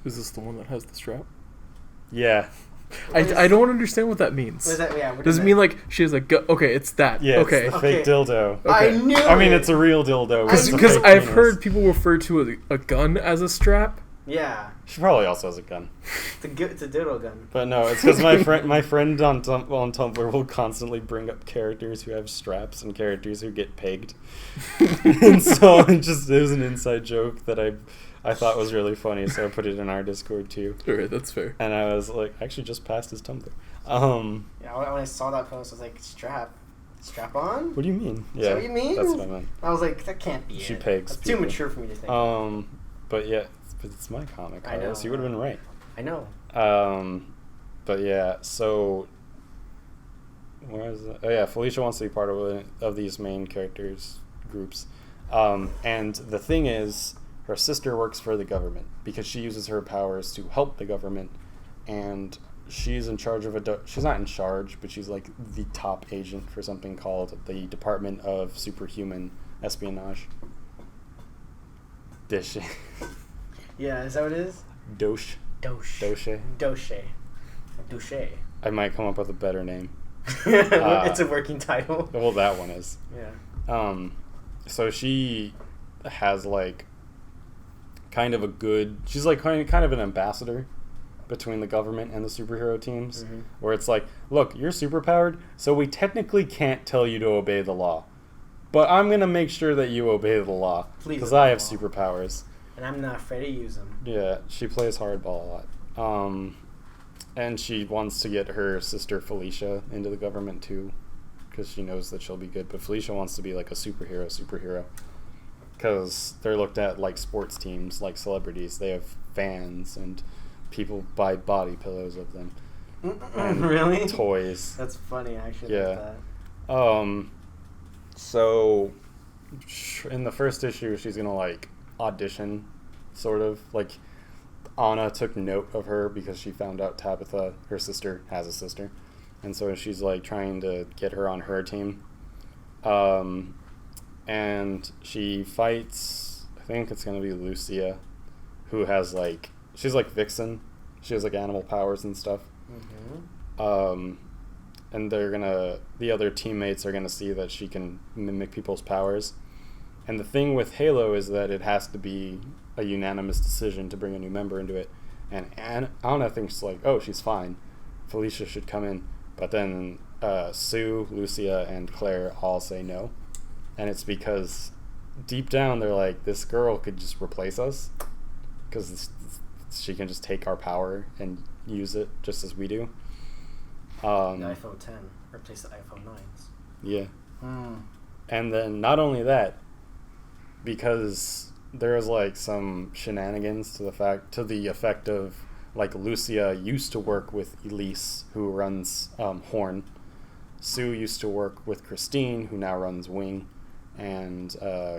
Is this the one that has the strap? Yeah. I don't understand what that means. What is that? Yeah. What Does is it that? mean like she has a gun? Okay, it's that. Yeah, Okay. it's the fake dildo. Okay. I knew I mean, it. it's a real dildo. with a Because fake I've penis. heard people refer to a gun as a strap. Yeah. She probably also has a gun. It's a diddle gun. But no, it's because my friend on Tumblr will constantly bring up characters who have straps and characters who get pegged. And so it was an inside joke that I thought was really funny, so I put it in our Discord too. Alright, that's fair. And I was like, actually just passed his Tumblr. Yeah, when I saw that post, I was like, strap on? What do you mean? Is that what you mean? That's what I meant. I was like, that can't be She it. pegs That's too people. mature for me to think. But yeah, it's my comic. I know. Carlos. You would have been right. I know. But yeah, so where is it? Oh yeah, Felicia wants to be part of these main characters groups, and the thing is, her sister works for the government because she uses her powers to help the government, and she's in charge of she's not in charge, but she's like the top agent for something called the Department of Superhuman Espionage. Dish. Yeah, is that what it is? Doche. Doche. I might come up with a better name. It's a working title. Well, that one is. Yeah. So she has like kind of she's like kind of an ambassador between the government and the superhero teams, where it's like, look, you're superpowered, so we technically can't tell you to obey the law, but I'm gonna make sure that you obey the law because I have superpowers. And I'm not afraid to use them. Yeah, she plays hardball a lot. And she wants to get her sister Felicia into the government too, because she knows that she'll be good. But Felicia wants to be like a superhero. Because they're looked at like sports teams, like celebrities. They have fans and people buy body pillows of them. And really? Toys. That's funny, actually. Yeah. Like So in the first issue, she's gonna like audition, sort of like Anna took note of her because she found out Tabitha, her sister, has a sister, and so she's like trying to get her on her team. And she fights, I think it's gonna be Lucia, who has like, she's like Vixen, she has like animal powers and stuff. And the other teammates are gonna see that she can mimic people's powers. And the thing with Halo is that it has to be a unanimous decision to bring a new member into it. And Anna thinks like, oh, she's fine, Felicia should come in. But then Sue, Lucia, and Claire all say no. And it's because deep down they're like, this girl could just replace us, because she can just take our power and use it just as we do. the iPhone 10 replace the iPhone 9s. Yeah. And then not only that, because there's like some shenanigans to the effect of like Lucia used to work with Elise, who runs Horn. Sue used to work with Christine, who now runs Wing, and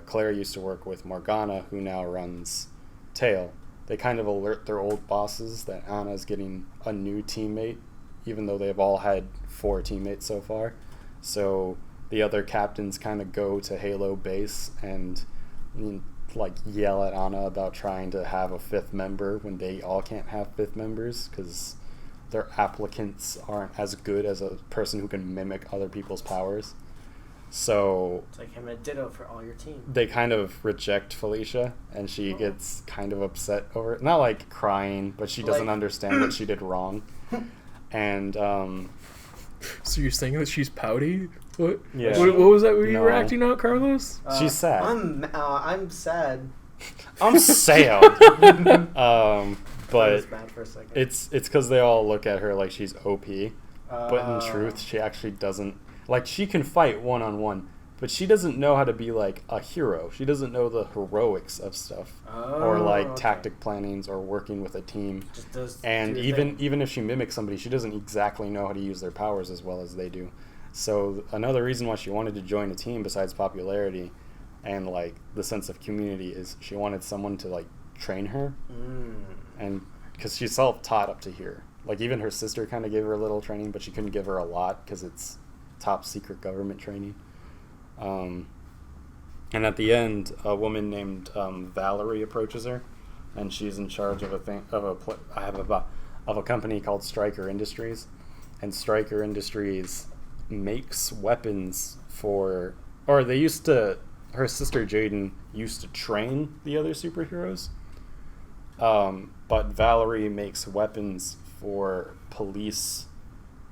Claire used to work with Morgana, who now runs Tail. They kind of alert their old bosses that Anna's getting a new teammate, even though they've all had 4 teammates so far. So the other captains kind of go to Halo base and like yell at Anna about trying to have a 5th member when they all can't have 5th members because their applicants aren't as good as a person who can mimic other people's powers. So it's like him a ditto for all your team. They kind of reject Felicia, and she gets kind of upset over it. Not like crying, but she doesn't understand what she did wrong. And so you're saying that she's pouty? What? Yeah. What was that you were acting out, Carlos? She's sad. I'm sad. I'm sad. But bad for a second. it's because they all look at her like she's OP, but in truth, she actually doesn't. Like, she can fight one-on-one, but she doesn't know how to be, like, a hero. She doesn't know the heroics of stuff. Or, like, tactic plannings or working with a team. Just does and even if she mimics somebody, she doesn't exactly know how to use their powers as well as they do. So another reason why she wanted to join a team, besides popularity and, like, the sense of community, is she wanted someone to, like, train her. And because she's self-taught up to here. Like, even her sister kind of gave her a little training, but she couldn't give her a lot because it's top secret government training. And at the end, a woman named Valerie approaches her, and she's in charge of a company called Stryker Industries. And Stryker Industries makes weapons for, or they used to, her sister Jaden used to train the other superheroes. But Valerie makes weapons for police,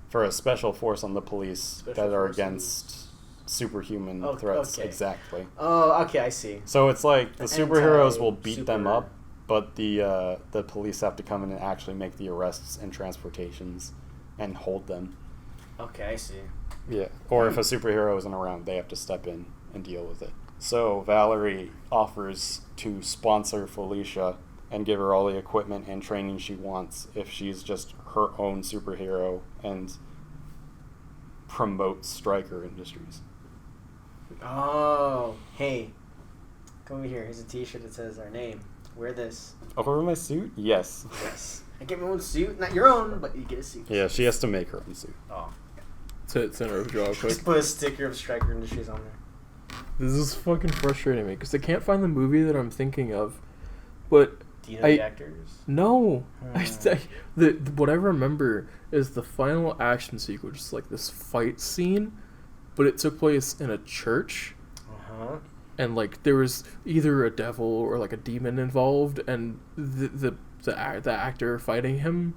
for a special force on the police that are against superhuman threats. Okay. Exactly. Oh, okay, I see. So it's like the superheroes will beat them up, but the police have to come in and actually make the arrests and transportations and hold them. Okay, I see. Yeah. Or if a superhero isn't around, they have to step in and deal with it. So Valerie offers to sponsor Felicia and give her all the equipment and training she wants if she's just her own superhero and promotes Stryker Industries. Oh, hey, come over here. Here's a T-shirt that says our name. Wear this. Over my suit? Yes. Yes. I get my own suit, not your own, but you get a suit. Yeah, she has to make her own suit. Oh. Send her a draw quick. Just put a sticker of Stryker Industries on there. This is fucking frustrating me because I can't find the movie that I'm thinking of, but. Do you know the actors? No. What I remember is the final action sequence, like this fight scene, but it took place in a church. And like there was either a devil or like a demon involved, and the actor fighting him,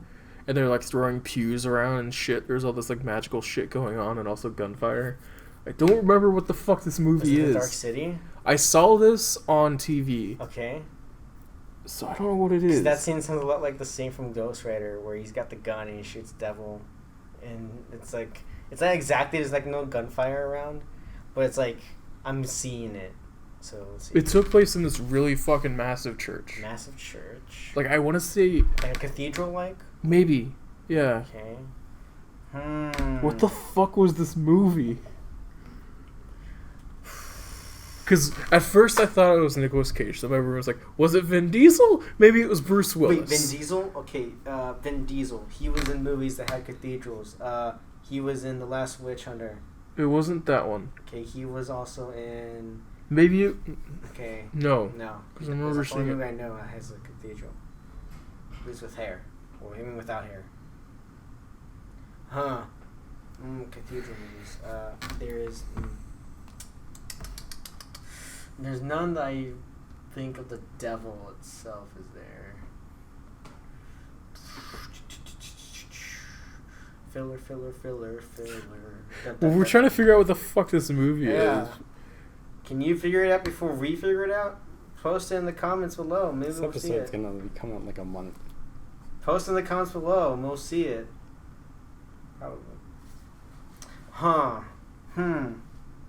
and they're like throwing pews around and shit. There's all this like magical shit going on, and also gunfire. I don't remember what the fuck this movie is. Dark City? I saw this on TV. Okay. So I don't know what it is. That scene sounds a lot like the scene from Ghost Rider where he's got the gun and he shoots devil, and it's like It's not exactly, there's like no gunfire around, but it's like I'm seeing it. So let's see. It took place in this really fucking massive church. Massive church. Like, I want to say Like a cathedral, like. maybe. Yeah. Okay. What the fuck was this movie? Because at first I thought it was Nicolas Cage. So everyone was like, was it Vin Diesel? Maybe it was Bruce Willis. Wait, Vin Diesel? Okay, Vin Diesel. He was in movies that had cathedrals. He was in The Last Witch Hunter. It wasn't that one. Okay, he was also in. Maybe it... Okay. No. No. Because I remember There's a seeing movie it. I know that has a cathedral. At least with hair. Or even without hair. Huh. Cathedral movies. There is. There's none that I think of the devil itself is there. Filler. Well, we're trying to figure out what the fuck this movie is. Can you figure it out before we figure it out? Post it in the comments below. Maybe This we'll see episode's it. gonna be coming out in like a month. Post in the comments below and we'll see it. Probably. Huh.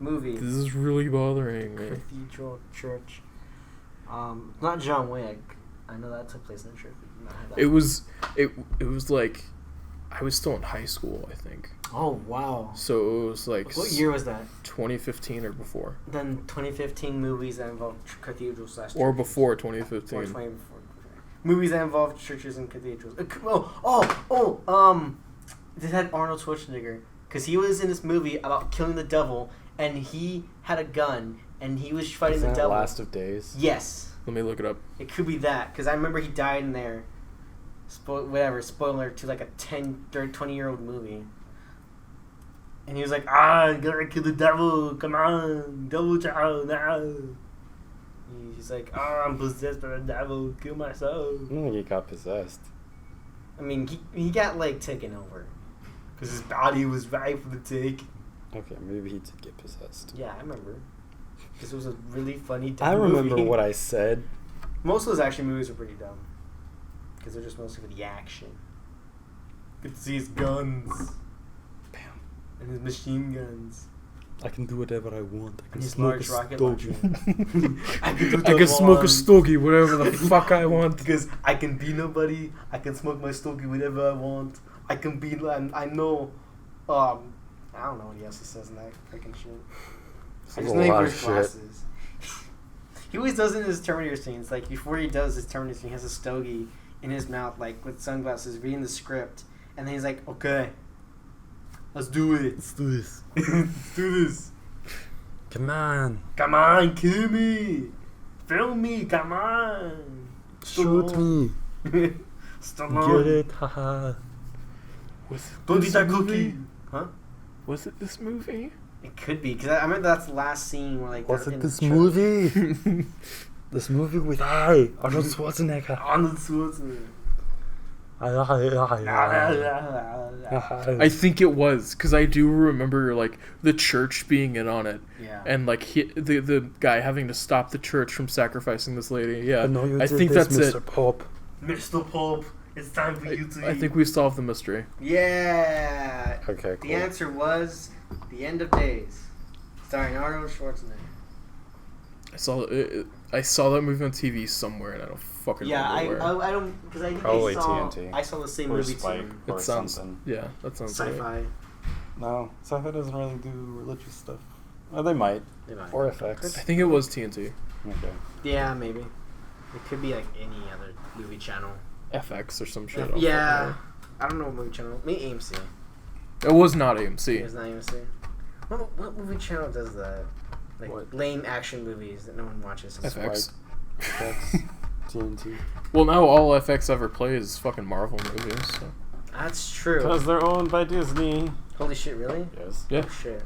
Movie. This is really bothering me. Cathedral church. Not John Wick. I know that took place in a church. But not have that. It was like I was still in high school, I think. Oh wow. So it was like What year was that? 2015 or before. Then 2015 movies that involve cathedrals / Or churches. before Or 2015. 20 before. Movies that involve churches and cathedrals. This had Arnold Schwarzenegger because he was in this movie about killing the devil, and he had a gun and he was fighting Isn't the that devil. Last of Days? Yes, Let me look it up. it could be that because I remember he died in there. Spoiler to like a 20-year-old movie. And he was like, I gotta kill the devil, come on, devil child now. He's like, I'm possessed by the devil, kill myself. I don't think he got possessed. I mean, he got like taken over. Because his body was ripe for the take. Okay, maybe he did get possessed. Yeah, I remember. Because it was a really funny I dumb remember movie. what I said. Most of those action movies are pretty dumb. Because they're just mostly for the action. Get to see his guns. Bam. And his machine guns. I can do whatever I want. I And can his smoke a large rocket stogie. I can do I can smoke a stogie, whatever the fuck I want. Because I can be nobody. I can smoke my stogie whenever I want. I can be. I know. I don't know what else he says in that freaking shit. I just know he wears glasses. He always does it in his Terminator scenes. Like before he does his Terminator scene, he has a stogie in his mouth, like with sunglasses, reading the script, and then he's like, "Okay, let's do it. Let's do this. Let's do this. Come on. Come on, kill me, film me. Come on, Shoot me. Stallone. Get it. Haha. Don't eat that cookie. Huh? Was it this movie? It could be because I remember that's the last scene where like. Was they're it in this the church. movie? This movie with Arnold Schwarzenegger. Arnold Schwarzenegger. I think it was because I do remember like the church being in on it, Yeah. and like the guy having to stop the church from sacrificing this lady. Yeah, I know you I did think this, that's Mr. it. Pope. Mr. Pope, it's time for you to I think we solved the mystery. Yeah. Okay, cool. The answer was The End of Days, starring Arnold Schwarzenegger. I saw that movie on TV somewhere, and I don't fucking Yeah, remember where. I don't because I think Probably I saw TNT. I saw the same Or movie Spike. too. Or It sounds something. yeah, that sounds right. Sci-fi. No, sci-fi doesn't really do religious stuff. Oh, they might. They might. Or FX. I think it was TNT. Okay. Yeah, maybe. It could be like any other movie channel. FX or some shit. I don't Yeah. fucking I don't know what movie channel. Maybe AMC. know. It was not AMC. It's not AMC. What movie channel does that? Like What? lame action movies that no one watches. FX. FX. TNT. Well, now all FX ever plays is fucking Marvel movies. So. That's true. Because they're owned by Disney. Holy shit! Really? Yes. Yeah. Oh shit.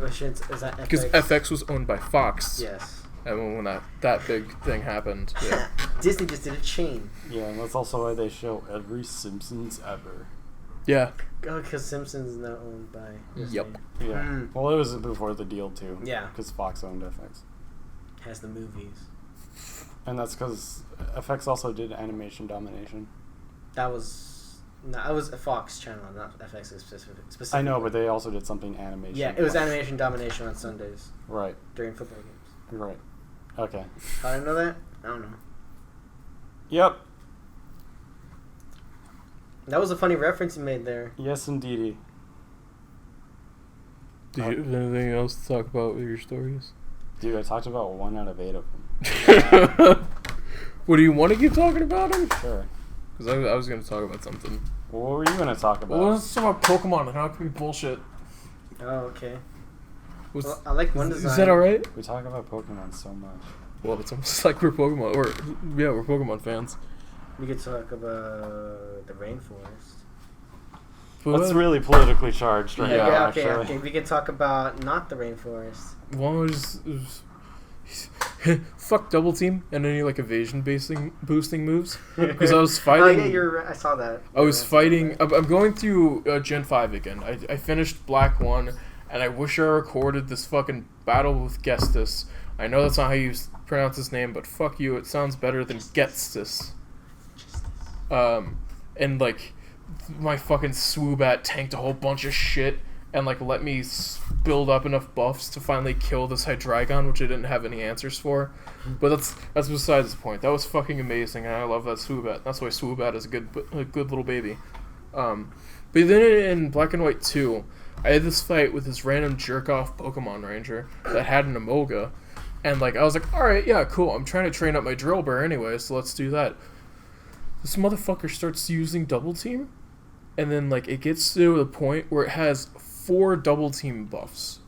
Oh shit! Is that FX? Because FX was owned by Fox. Yes. And when that big thing happened, yeah. Disney just did a chain. Yeah, and that's also why they show every Simpsons ever. Yeah. Oh, because Simpsons is now owned by Disney. Yep. Yeah. Mm. Well, it was before the deal, too. Yeah. Because Fox owned FX. Has the movies. And that's because FX also did animation domination. That was No, it was a Fox channel, not FX specifically. I know, but they also did something animation. Yeah, it was animation domination on Sundays. Right. During football games. Right. Okay. How did I know that? I don't know. Yep. That was a funny reference you made there. Yes, indeedy. Do you have anything else to talk about with your stories? Dude, I talked about 1 out of 8 of them. What, do you want to keep talking about them? Sure. Because I was going to talk about something. Well, what were you going to talk about? Well, let's talk about Pokemon and how it can be bullshit. Oh, okay. Well, I like one design. Is that alright? We talk about Pokemon so much. Well, it's almost like we're Pokemon. We're Pokemon fans. We could talk about the rainforest. That's really politically charged right now, Yeah, okay, actually. okay. We could talk about not the rainforest. One was fuck Double Team and any like evasion boosting moves. Because I was fighting. Oh yeah, you're right. I saw that. I was fighting. I'm going through Gen 5 again. I finished Black 1, and I wish I recorded this fucking battle with Gestus. I know that's not how you pronounce his name, but fuck you. It sounds better than Gestus. And like, my fucking Swoobat tanked a whole bunch of shit and like let me build up enough buffs to finally kill this Hydreigon, which I didn't have any answers for. But that's besides the point. That was fucking amazing, and I love that Swoobat. That's why Swoobat is a good little baby. But then in Black and White 2, I had this fight with this random jerk-off Pokemon Ranger that had an Emolga, and like I was like, alright, yeah, cool, I'm trying to train up my Drillbur anyway, so let's do that. This motherfucker starts using Double Team, and then like it gets to the point where it has 4 Double Team buffs.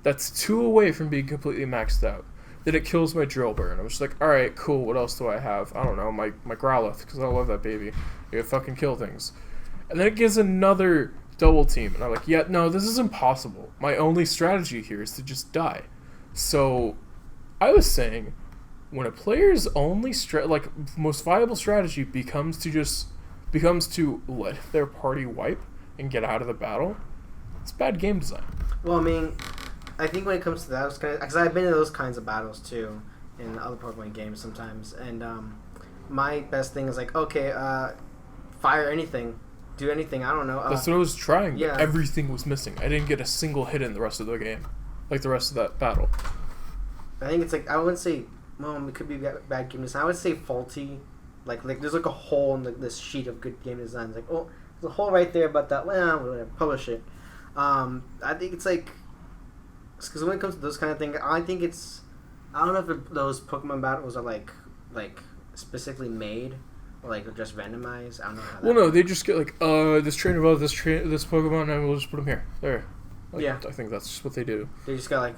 That's 2 away from being completely maxed out. Then it kills my Drillbur, and I'm just like, alright, cool, what else do I have? I don't know, my Growlithe, because I love that baby. You fucking kill things. And then it gives another Double Team, and I'm like, yeah, no, this is impossible. My only strategy here is to just die. So, I was saying, when a player's only most viable strategy becomes to let their party wipe and get out of the battle, it's bad game design. Well, I mean, I think when it comes to that, because I've been in those kinds of battles too in other Pokemon games sometimes, and my best thing is like, okay, fire anything, do anything. I don't know. That's what I was trying. Yeah. But everything was missing. I didn't get a single hit in the rest of the game, like the rest of that battle. I think it's like, I wouldn't say, well, it could be bad game design. I would say faulty. Like there's like a hole in this sheet of good game design. It's like, oh, there's a hole right there, but whatever, publish it. I think it's like, because when it comes to those kind of things, I think it's, I don't know if those Pokemon battles are like specifically made or like just randomized. I don't know how. Well, no, they just get like this trainer above this Pokemon, and we'll just put them here. There. Like, yeah. I think that's just what they do. They just got like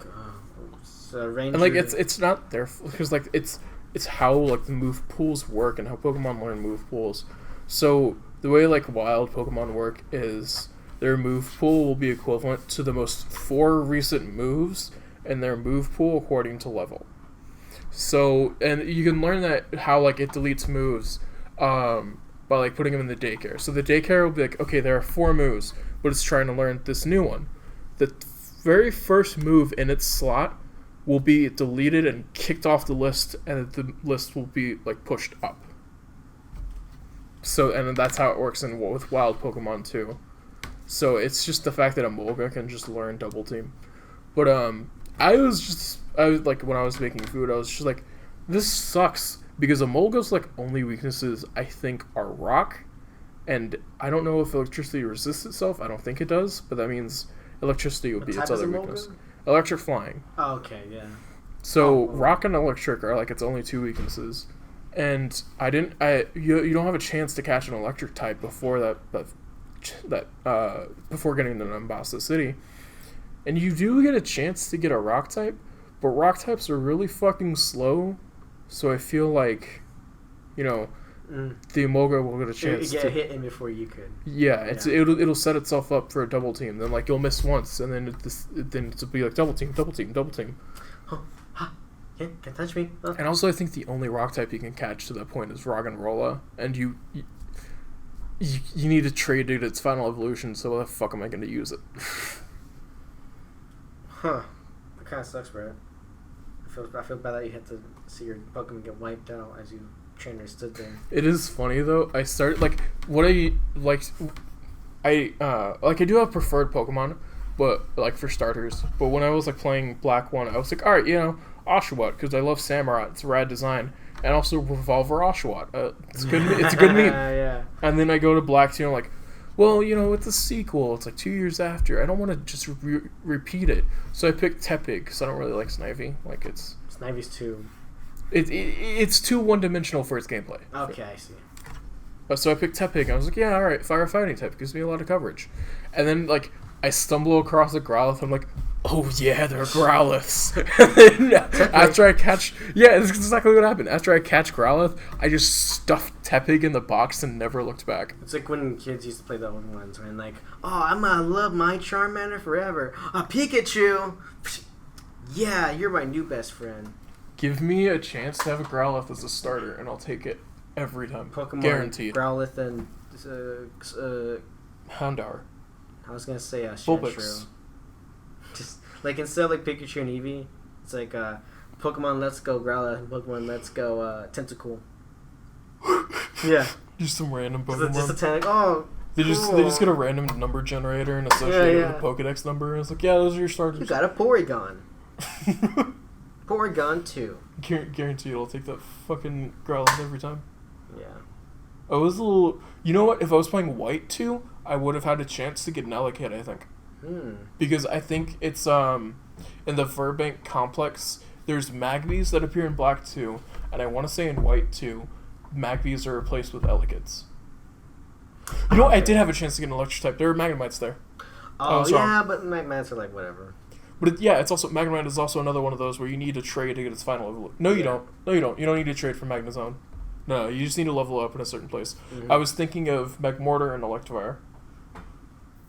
Ranger. And like it's not their, because like it's how like the move pools work and how Pokemon learn move pools. So the way like wild Pokemon work is their move pool will be equivalent to the most 4 recent moves in their move pool according to level. So, and you can learn that how like it deletes moves by like putting them in the daycare. So the daycare will be like, okay, there are 4 moves, but it's trying to learn this new one. The very first move in its slot will be deleted and kicked off the list, and the list will be like pushed up. So, and that's how it works with wild Pokemon too. So it's just the fact that Emolga can just learn Double Team. But I was like, when I was making food, I was just like, this sucks, because Emolga's like only weaknesses I think are rock, and I don't know if electricity resists itself. I don't think it does, but that means electricity would be its other weakness. Electric flying. Oh, okay, yeah. So rock and electric are like its only 2 weaknesses, and you don't have a chance to catch an electric type before before getting to Mombasa City, and you do get a chance to get a rock type, but rock types are really fucking slow. So I feel like, the Emolga will get a chance to get a hit in before you could. Yeah, it'll set itself up for a Double Team. Then like you'll miss once, and then it'll be like Double Team. Can't touch me. Oh. And also, I think the only rock type you can catch to that point is Roggenrola, and you need to trade it its final evolution. So what the fuck am I going to use it? Huh? That kind of sucks, bro. I feel bad that you had to see your Pokemon get wiped out as you trainer stood there. It is funny though. I started like what I like. I do have preferred Pokemon, but like for starters. But when I was like playing Black 1, I was like, all right, Oshawott because I love Samurai. It's a rad design, and also Revolver Oshawott. It's good. It's a good meme. Yeah. And then I go to Black 2 and I'm like, well, it's a sequel. It's like 2 years after. I don't want to just repeat it. So I picked Tepig because I don't really like Snivy. Like Snivy's too. It's too one-dimensional for its gameplay. Okay, I see. So I picked Tepig, and I was like, yeah, alright, firefighting type gives me a lot of coverage. And then, like, I stumble across a Growlithe, I'm like, oh yeah, they're Growliths. And then after I catch... Yeah, that's exactly what happened. After I catch Growlithe, I just stuffed Tepig in the box and never looked back. It's like when kids used to play the old ones, and like, oh, I'm gonna love my Charmander forever. A Pikachu! Yeah, you're my new best friend. Give me a chance to have a Growlithe as a starter, and I'll take it every time. Pokemon Guaranteed. Growlithe and Houndour. I was gonna say Vulpix. Sandshrew. Just like instead of like Pikachu and Eevee, it's like Pokemon Let's Go Growlithe and Pokemon Let's Go Tentacool. Yeah. Just some random Just Pokemon. a tentacle. They just get a random number generator and associate it with a Pokedex number. And it's like, yeah, those are your starters. You got a Porygon. Porygon 2. Guaranteed I'll take that fucking Growlithe every time. Yeah. I was a little... You know what? If I was playing White 2, I would have had a chance to get an Elekid, I think. Because I think it's, in the Verbank complex, there's Magbies that appear in Black 2, and I want to say in White 2, Magbies are replaced with Elekkids. You know what? I did have a chance to get an Electric type. There were Magnemites there. Oh, yeah, but Magmats are like, whatever. But it's also... Magnemite is also another one of those where you need to trade to get its final level. No, you don't. No, you don't. You don't need to trade for Magnezone. No, you just need to level up in a certain place. Mm-hmm. I was thinking of Magmortar and Electivire.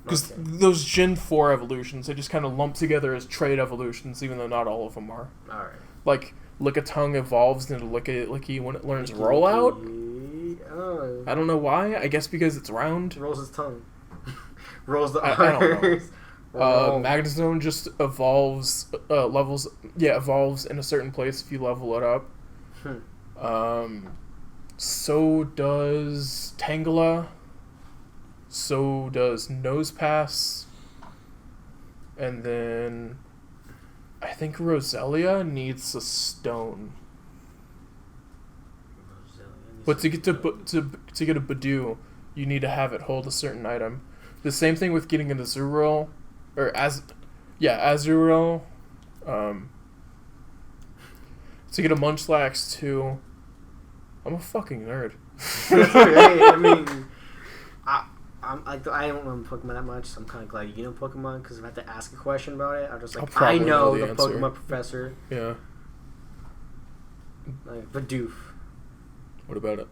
Because those Gen 4 evolutions, they just kind of lump together as trade evolutions, even though not all of them are. Alright. Like, Lickitung evolves into Licky when it learns Rollout. Oh. I don't know why. I guess because it's round. Rolls his tongue. Rolls the I don't know. Roll. Magnezone just evolves, evolves in a certain place if you level it up. So does Tangela. So does Nosepass. And then I think Roselia needs a stone. But to get to get a Badoo, you need to have it hold a certain item. The same thing with getting an Azurill, or Azurill. To get a Munchlax too. I'm a fucking nerd. I mean, I don't know Pokemon that much, so I'm kind of glad you know Pokemon, because if I have to ask a question about it, I'm just like, I know the Pokemon professor. Yeah. Like, Bidoof. What about it?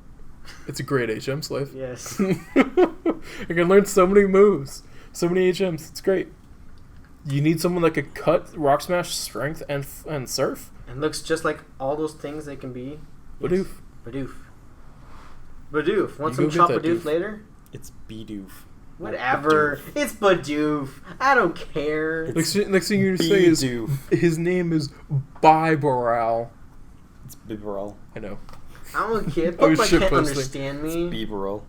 It's a great HM slave. Yes. I can learn so many moves. So many HMs. It's great. You need someone that could cut, Rock Smash, Strength, and Surf. And looks just like all those things they can be. Bidoof. Bidoof. Bidoof. Want some chop Bidoof later? It's Bidoof. Whatever. It's Bidoof. I don't care. Next thing you're going to say is his name is Bibarel. It's Bibarel. I know. I'm a kid. Pokemon can't understand me. It's Bibarel.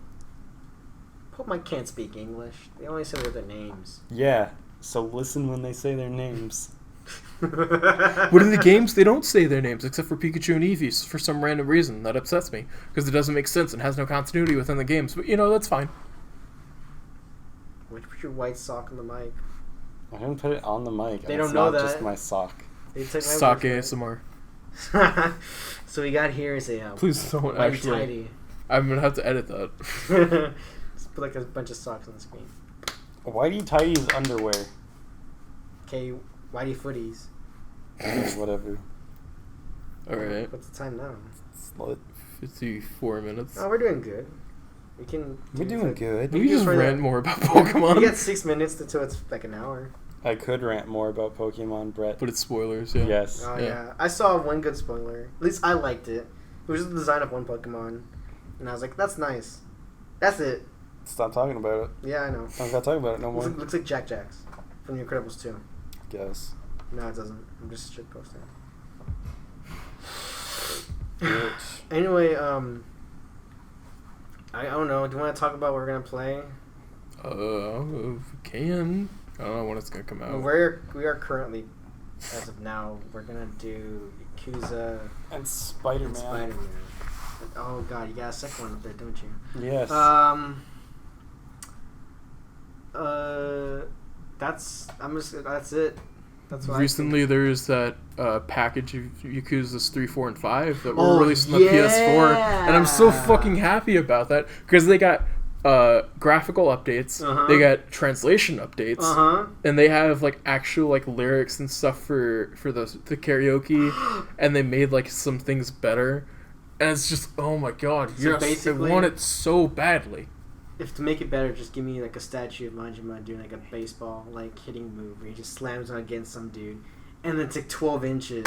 Pokemon can't speak English. They only say their names. Yeah, so listen when they say their names. But in the games, they don't say their names, except for Pikachu and Eevee, for some random reason. That upsets me, because it doesn't make sense and has no continuity within the games. But, that's fine. Why'd you put your white sock on the mic? I didn't put it on the mic. They don't know that. It's not just my sock. Sock ASMR. So we got here is a please don't white actually. tidy. I'm gonna have to edit that. Just put like a bunch of socks on the screen. Whitey Tidy's underwear. Okay, whitey footies. Whatever. Alright. What's the time now? Slut. 54 minutes. Oh, we're doing good. We're doing good. We just rant more about Pokemon. You got 6 minutes until it's like an hour. I could rant more about Pokemon, Brett. But it's spoilers, yeah. Yes. Oh, yeah. I saw one good spoiler. At least I liked it. It was just the design of one Pokemon. And I was like, that's nice. That's it. Stop talking about it. Yeah, I know. I'm not talking about it no more. Looks like Jack Jacks from The Incredibles 2. Guess. No, it doesn't. I'm just shit posting. Anyway, I don't know. Do you want to talk about what we're gonna play? We can. I don't know when it's gonna come out. We are currently, as of now, we're gonna do Yakuza And Spider-Man. Oh god, you got a second one up there, don't you? Yes. That's it. That's what Recently, there's that package of Yakuza's 3, 4, and 5 that were released on the PS4, and I'm so fucking happy about that because they got graphical updates, they got translation updates, and they have like actual like lyrics and stuff for the karaoke, and they made like some things better, and it's just oh my god, So yes, I want it so badly. If to make it better, just give me like a statue of Majima doing like a baseball like hitting move where he just slams on against some dude, and then it's like 12 inches.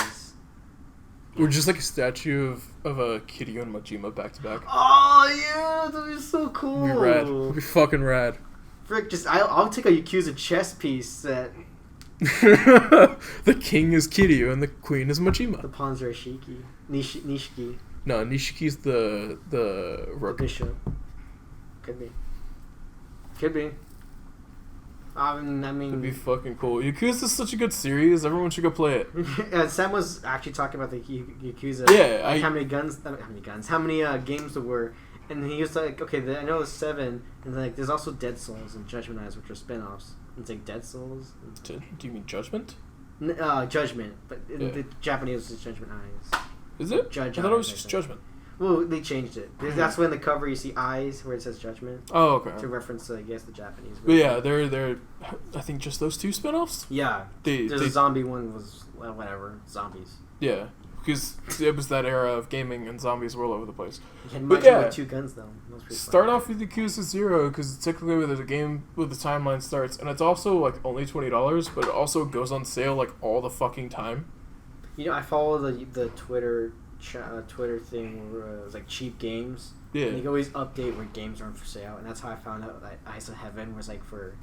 Or just like a statue of a Kiryu and Majima back to back. Oh yeah, that'd be so cool. It'd be rad. It'd be fucking rad. Frick, I'll take a Yakuza chess piece set. The king is Kiryu and the queen is Majima. The pawns are Ishiki. Nishiki. No, Nishiki's the rook. Bishop. Could be. I mean, It'd be fucking cool. Yakuza is such a good series. Everyone should go play it. Sam was actually talking about the Yakuza. Yeah, how many guns? How many games there were? And he was like, okay, I know there's 7, and like there's also Dead Souls and Judgment Eyes, which are spin-offs. It's like Dead Souls. Do you mean Judgment? Judgment, but in the Japanese it's Judgment Eyes. Is it? Judge I thought it was Eyes, just Judgment. Well, they changed it. That's when the cover you see eyes where it says Judgment. Oh, okay. To reference to, I guess, the Japanese version. But yeah, they're I think just those 2 spin-offs? Yeah. There's a zombie one was whatever. Zombies. Yeah. Because it was that era of gaming and zombies were all over the place. You had Majima with 2 guns though. Start off with Yakuza 0 because it's typically where the game with the timeline starts, and it's also like only $20, but it also goes on sale like all the fucking time. You know, I follow the Twitter thing where it was like cheap games. Yeah. And they always update when games aren't for sale, and that's how I found out that Eyes of Heaven was like for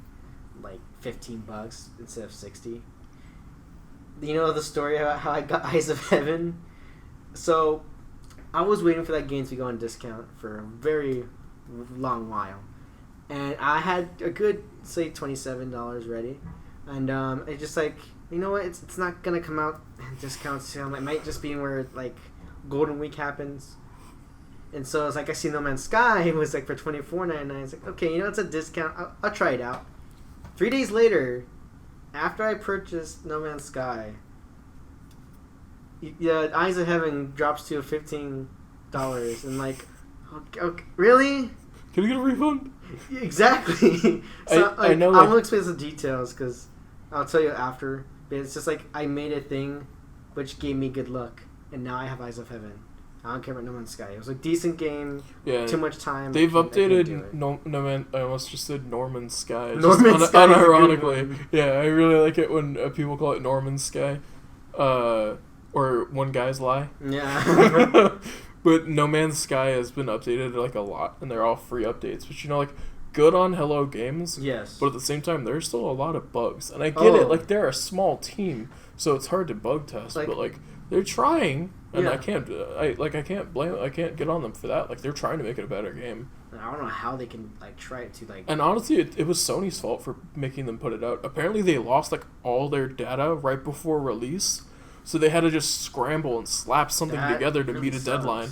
like $15 instead of $60. You know the story about how I got Eyes of Heaven? So, I was waiting for that game to go on discount for a very long while. And I had a good, say, $27 ready. And it's just like, you know what, it's not going to come out in discount sale. It might just be where, like, Golden Week happens. And so it's like, I see No Man's Sky. It was like for $24.99. It's like, okay, you know, it's a discount. I'll try it out. 3 days later, after I purchased No Man's Sky, Eyes of Heaven drops to $15, and like, okay, really? Can I get a refund? Exactly. So I know. I won't explain the details because I'll tell you after. But it's just like I made a thing, which gave me good luck, and now I have Eyes of Heaven. I don't care about No Man's Sky. It was a decent game. Yeah. Too much time. They've updated No Man. I almost just said Norman Sky. Norman Sky. Unironically. Yeah, I really like it when people call it Norman Sky. Or One Guy's Lie. Yeah. But No Man's Sky has been updated like a lot, and they're all free updates. But you know, like, good on Hello Games. Yes. But at the same time, there's still a lot of bugs, and I get it. Like, they're a small team, so it's hard to bug test. But like, they're trying, and I can't blame. I can't get on them for that. Like, they're trying to make it a better game. I don't know how they can like try to like. And honestly, it was Sony's fault for making them put it out. Apparently, they lost like all their data right before release. So they had to just scramble and slap something together to meet a deadline.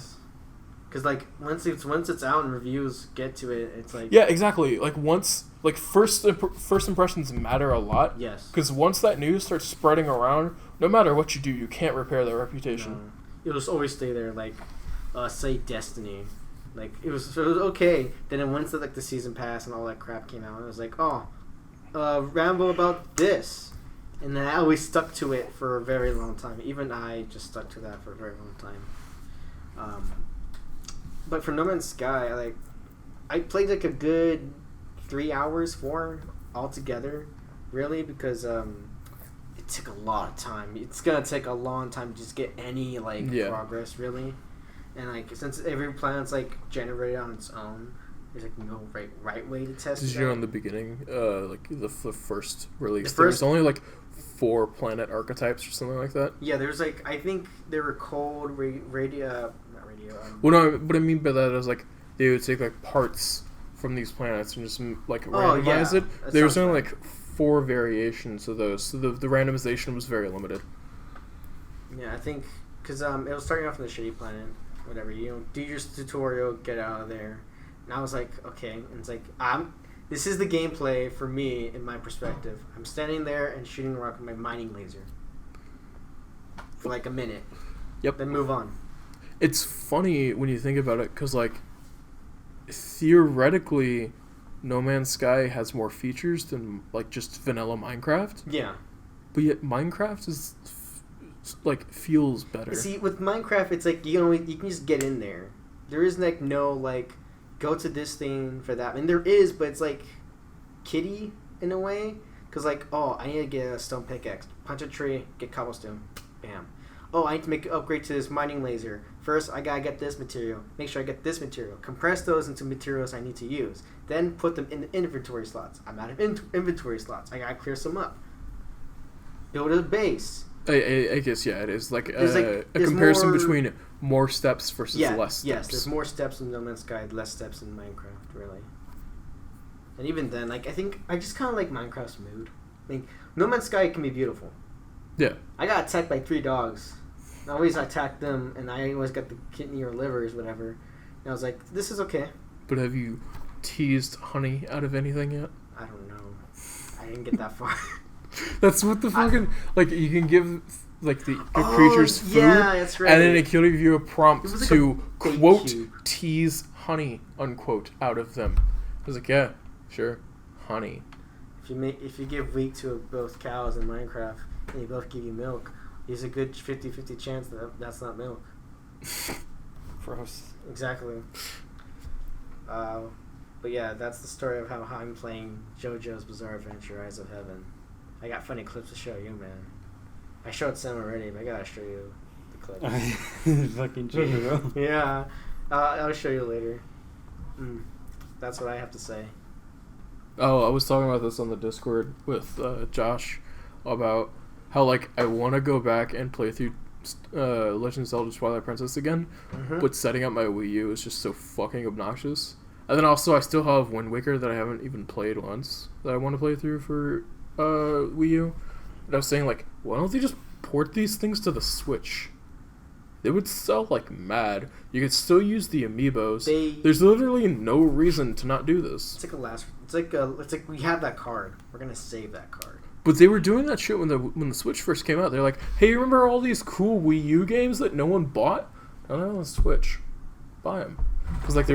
Because like once it's out and reviews get to it, it's like exactly. Like once first impressions matter a lot. Yes. Because once that news starts spreading around, no matter what you do, you can't repair that reputation. No. It'll just always stay there. Like, say Destiny, like it was okay. Then once the season passed and all that crap came out, it was like ramble about this. And then I always stuck to it for a very long time. Even I just stuck to that for a very long time. But for No Man's Sky, I played like a good 4 altogether, really, because it took a lot of time. It's gonna take a long time to just get any progress, really. And since every planet's generated on its own, there's no right way to test it. Did you know in the beginning, the first release, there was only 4 planet archetypes or something like that. Yeah, there's like I think they were called radio. Not radio. Well, no, what I mean by that is like they would take like parts from these planets and just like randomize it. There was only like 4 variations of those, so the randomization was very limited. Yeah, I think because it was starting off on the shitty planet, whatever. Do your tutorial, get out of there. And I was like, okay, and it's like this is the gameplay for me in my perspective. I'm standing there and shooting a rock with my mining laser for like a minute. Yep. Then move on. It's funny when you think about it, because like theoretically, No Man's Sky has more features than like just vanilla Minecraft. Yeah. But yet Minecraft is like feels better. See, with Minecraft, it's like you can just get in there. There is like no like go to this thing for that. And there is, but it's like kiddie in a way, because like I need to get a stone pickaxe, punch a tree, get cobblestone, bam. I need to make an upgrade to this mining laser. First, I gotta get this material. Make sure I get this material. Compress those into materials I need to use. Then put them in the inventory slots. I'm out of inventory slots. I gotta clear some up. Build a base. I guess, yeah, it is like a comparison between more steps versus less steps. Yes, there's more steps in No Man's Sky, less steps in Minecraft, really. And even then, like, I think I just kind of like Minecraft's mood. Like, No Man's Sky can be beautiful. Yeah. I got attacked by 3 dogs. I always attacked them, and I always got the kidney or livers, whatever. And I was like, this is okay. But have you teased honey out of anything yet? I don't know. I didn't get that far. That's what the fucking... like, you can give, like, the creatures food. Yeah, that's right. And then it will give you a prompt like to, quote, cube. tease honey, unquote, out of them. I was like, yeah, sure, honey. If you give wheat to both cows in Minecraft, and they both give you milk, there's a good 50-50 chance that that's not milk. Gross. Exactly. But yeah, that's the story of how I'm playing JoJo's Bizarre Adventure: Rise of Heaven. I got funny clips to show you, man. I showed some already, but I gotta show you the clips. Fucking JoJo. Yeah. I'll show you later. That's what I have to say. Oh, I was talking about this on the Discord with Josh about how, like, I want to go back and play through Legend of Zelda Twilight Princess again, but setting up my Wii U is just so fucking obnoxious. And then also, I still have Wind Waker that I haven't even played once that I want to play through for Wii U. And I was saying, like, why don't they just port these things to the Switch? They would sell like mad. You could still use the amiibos. There's literally no reason to not do this. It's like we have that card. We're gonna save that card. But they were doing that shit when the Switch first came out. They're like, hey, remember all these cool Wii U games that no one bought? Oh, no, on Switch. Buy them. Because like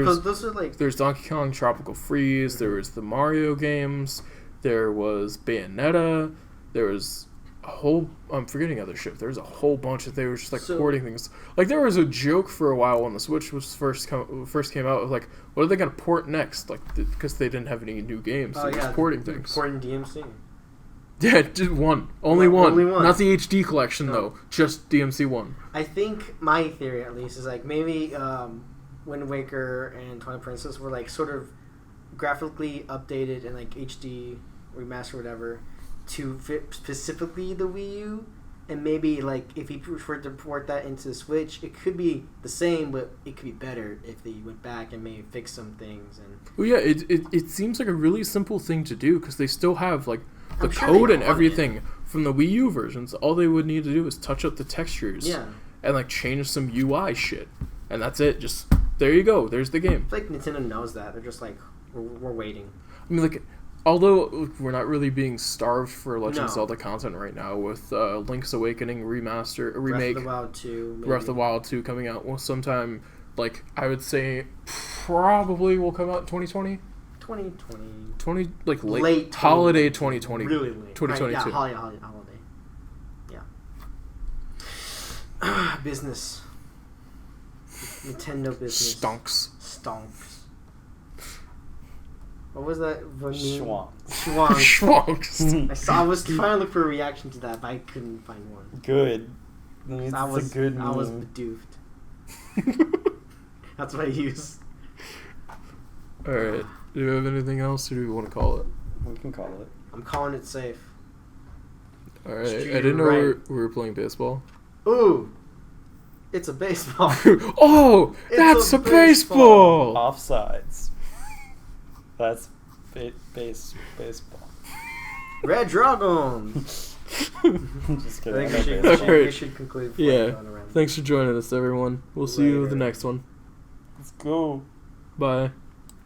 there's Donkey Kong Tropical Freeze. There was the Mario games. There was Bayonetta. There was a whole... I'm forgetting other shit. There was a whole bunch that they were just like porting things. Like there was a joke for a while when the Switch was first came out of like, what are they gonna port next? Like because they didn't have any new games. So just porting things. Porting DMC. Yeah, just one. Only one. Not the HD collection though. Just DMC 1. I think my theory at least is like maybe Wind Waker and Twilight Princess were like sort of graphically updated and like HD remaster whatever to fit specifically the Wii U, and maybe like if he preferred to port that into the Switch, it could be the same, but it could be better if they went back and maybe fix some things. And well, yeah, it seems like a really simple thing to do because they still have like the code and everything from the Wii U versions. All they would need to do is touch up the textures, and like change some UI shit, and that's it. Just there you go. There's the game. I feel like Nintendo knows that. They're just like we're waiting. I mean, like. Although we're not really being starved for Legend of Zelda content right now with Link's Awakening remake, Breath of the Wild 2, maybe. Breath of the Wild 2 coming out sometime, like I would say, probably will come out in 2020. 2020. Like late holiday 2020. Really late. 2022. Yeah, holiday. Yeah. Business. Nintendo business. Stonks. What was that? Schwonks. I was trying to look for a reaction to that, but I couldn't find one. Good. I was bedoofed. That's what I use. Alright. Do you have anything else, or do we want to call it? We can call it. I'm calling it safe. All right. Street I didn't know right. we were playing baseball. Ooh, it's a baseball. Oh, It's that's a a baseball. Offsides. That's baseball. Red Dragon. Just I kidding. think we Okay. should, Okay. we should conclude. before Yeah. going around. Thanks for joining us, everyone. We'll see you with the Later. next one. Let's go. Bye.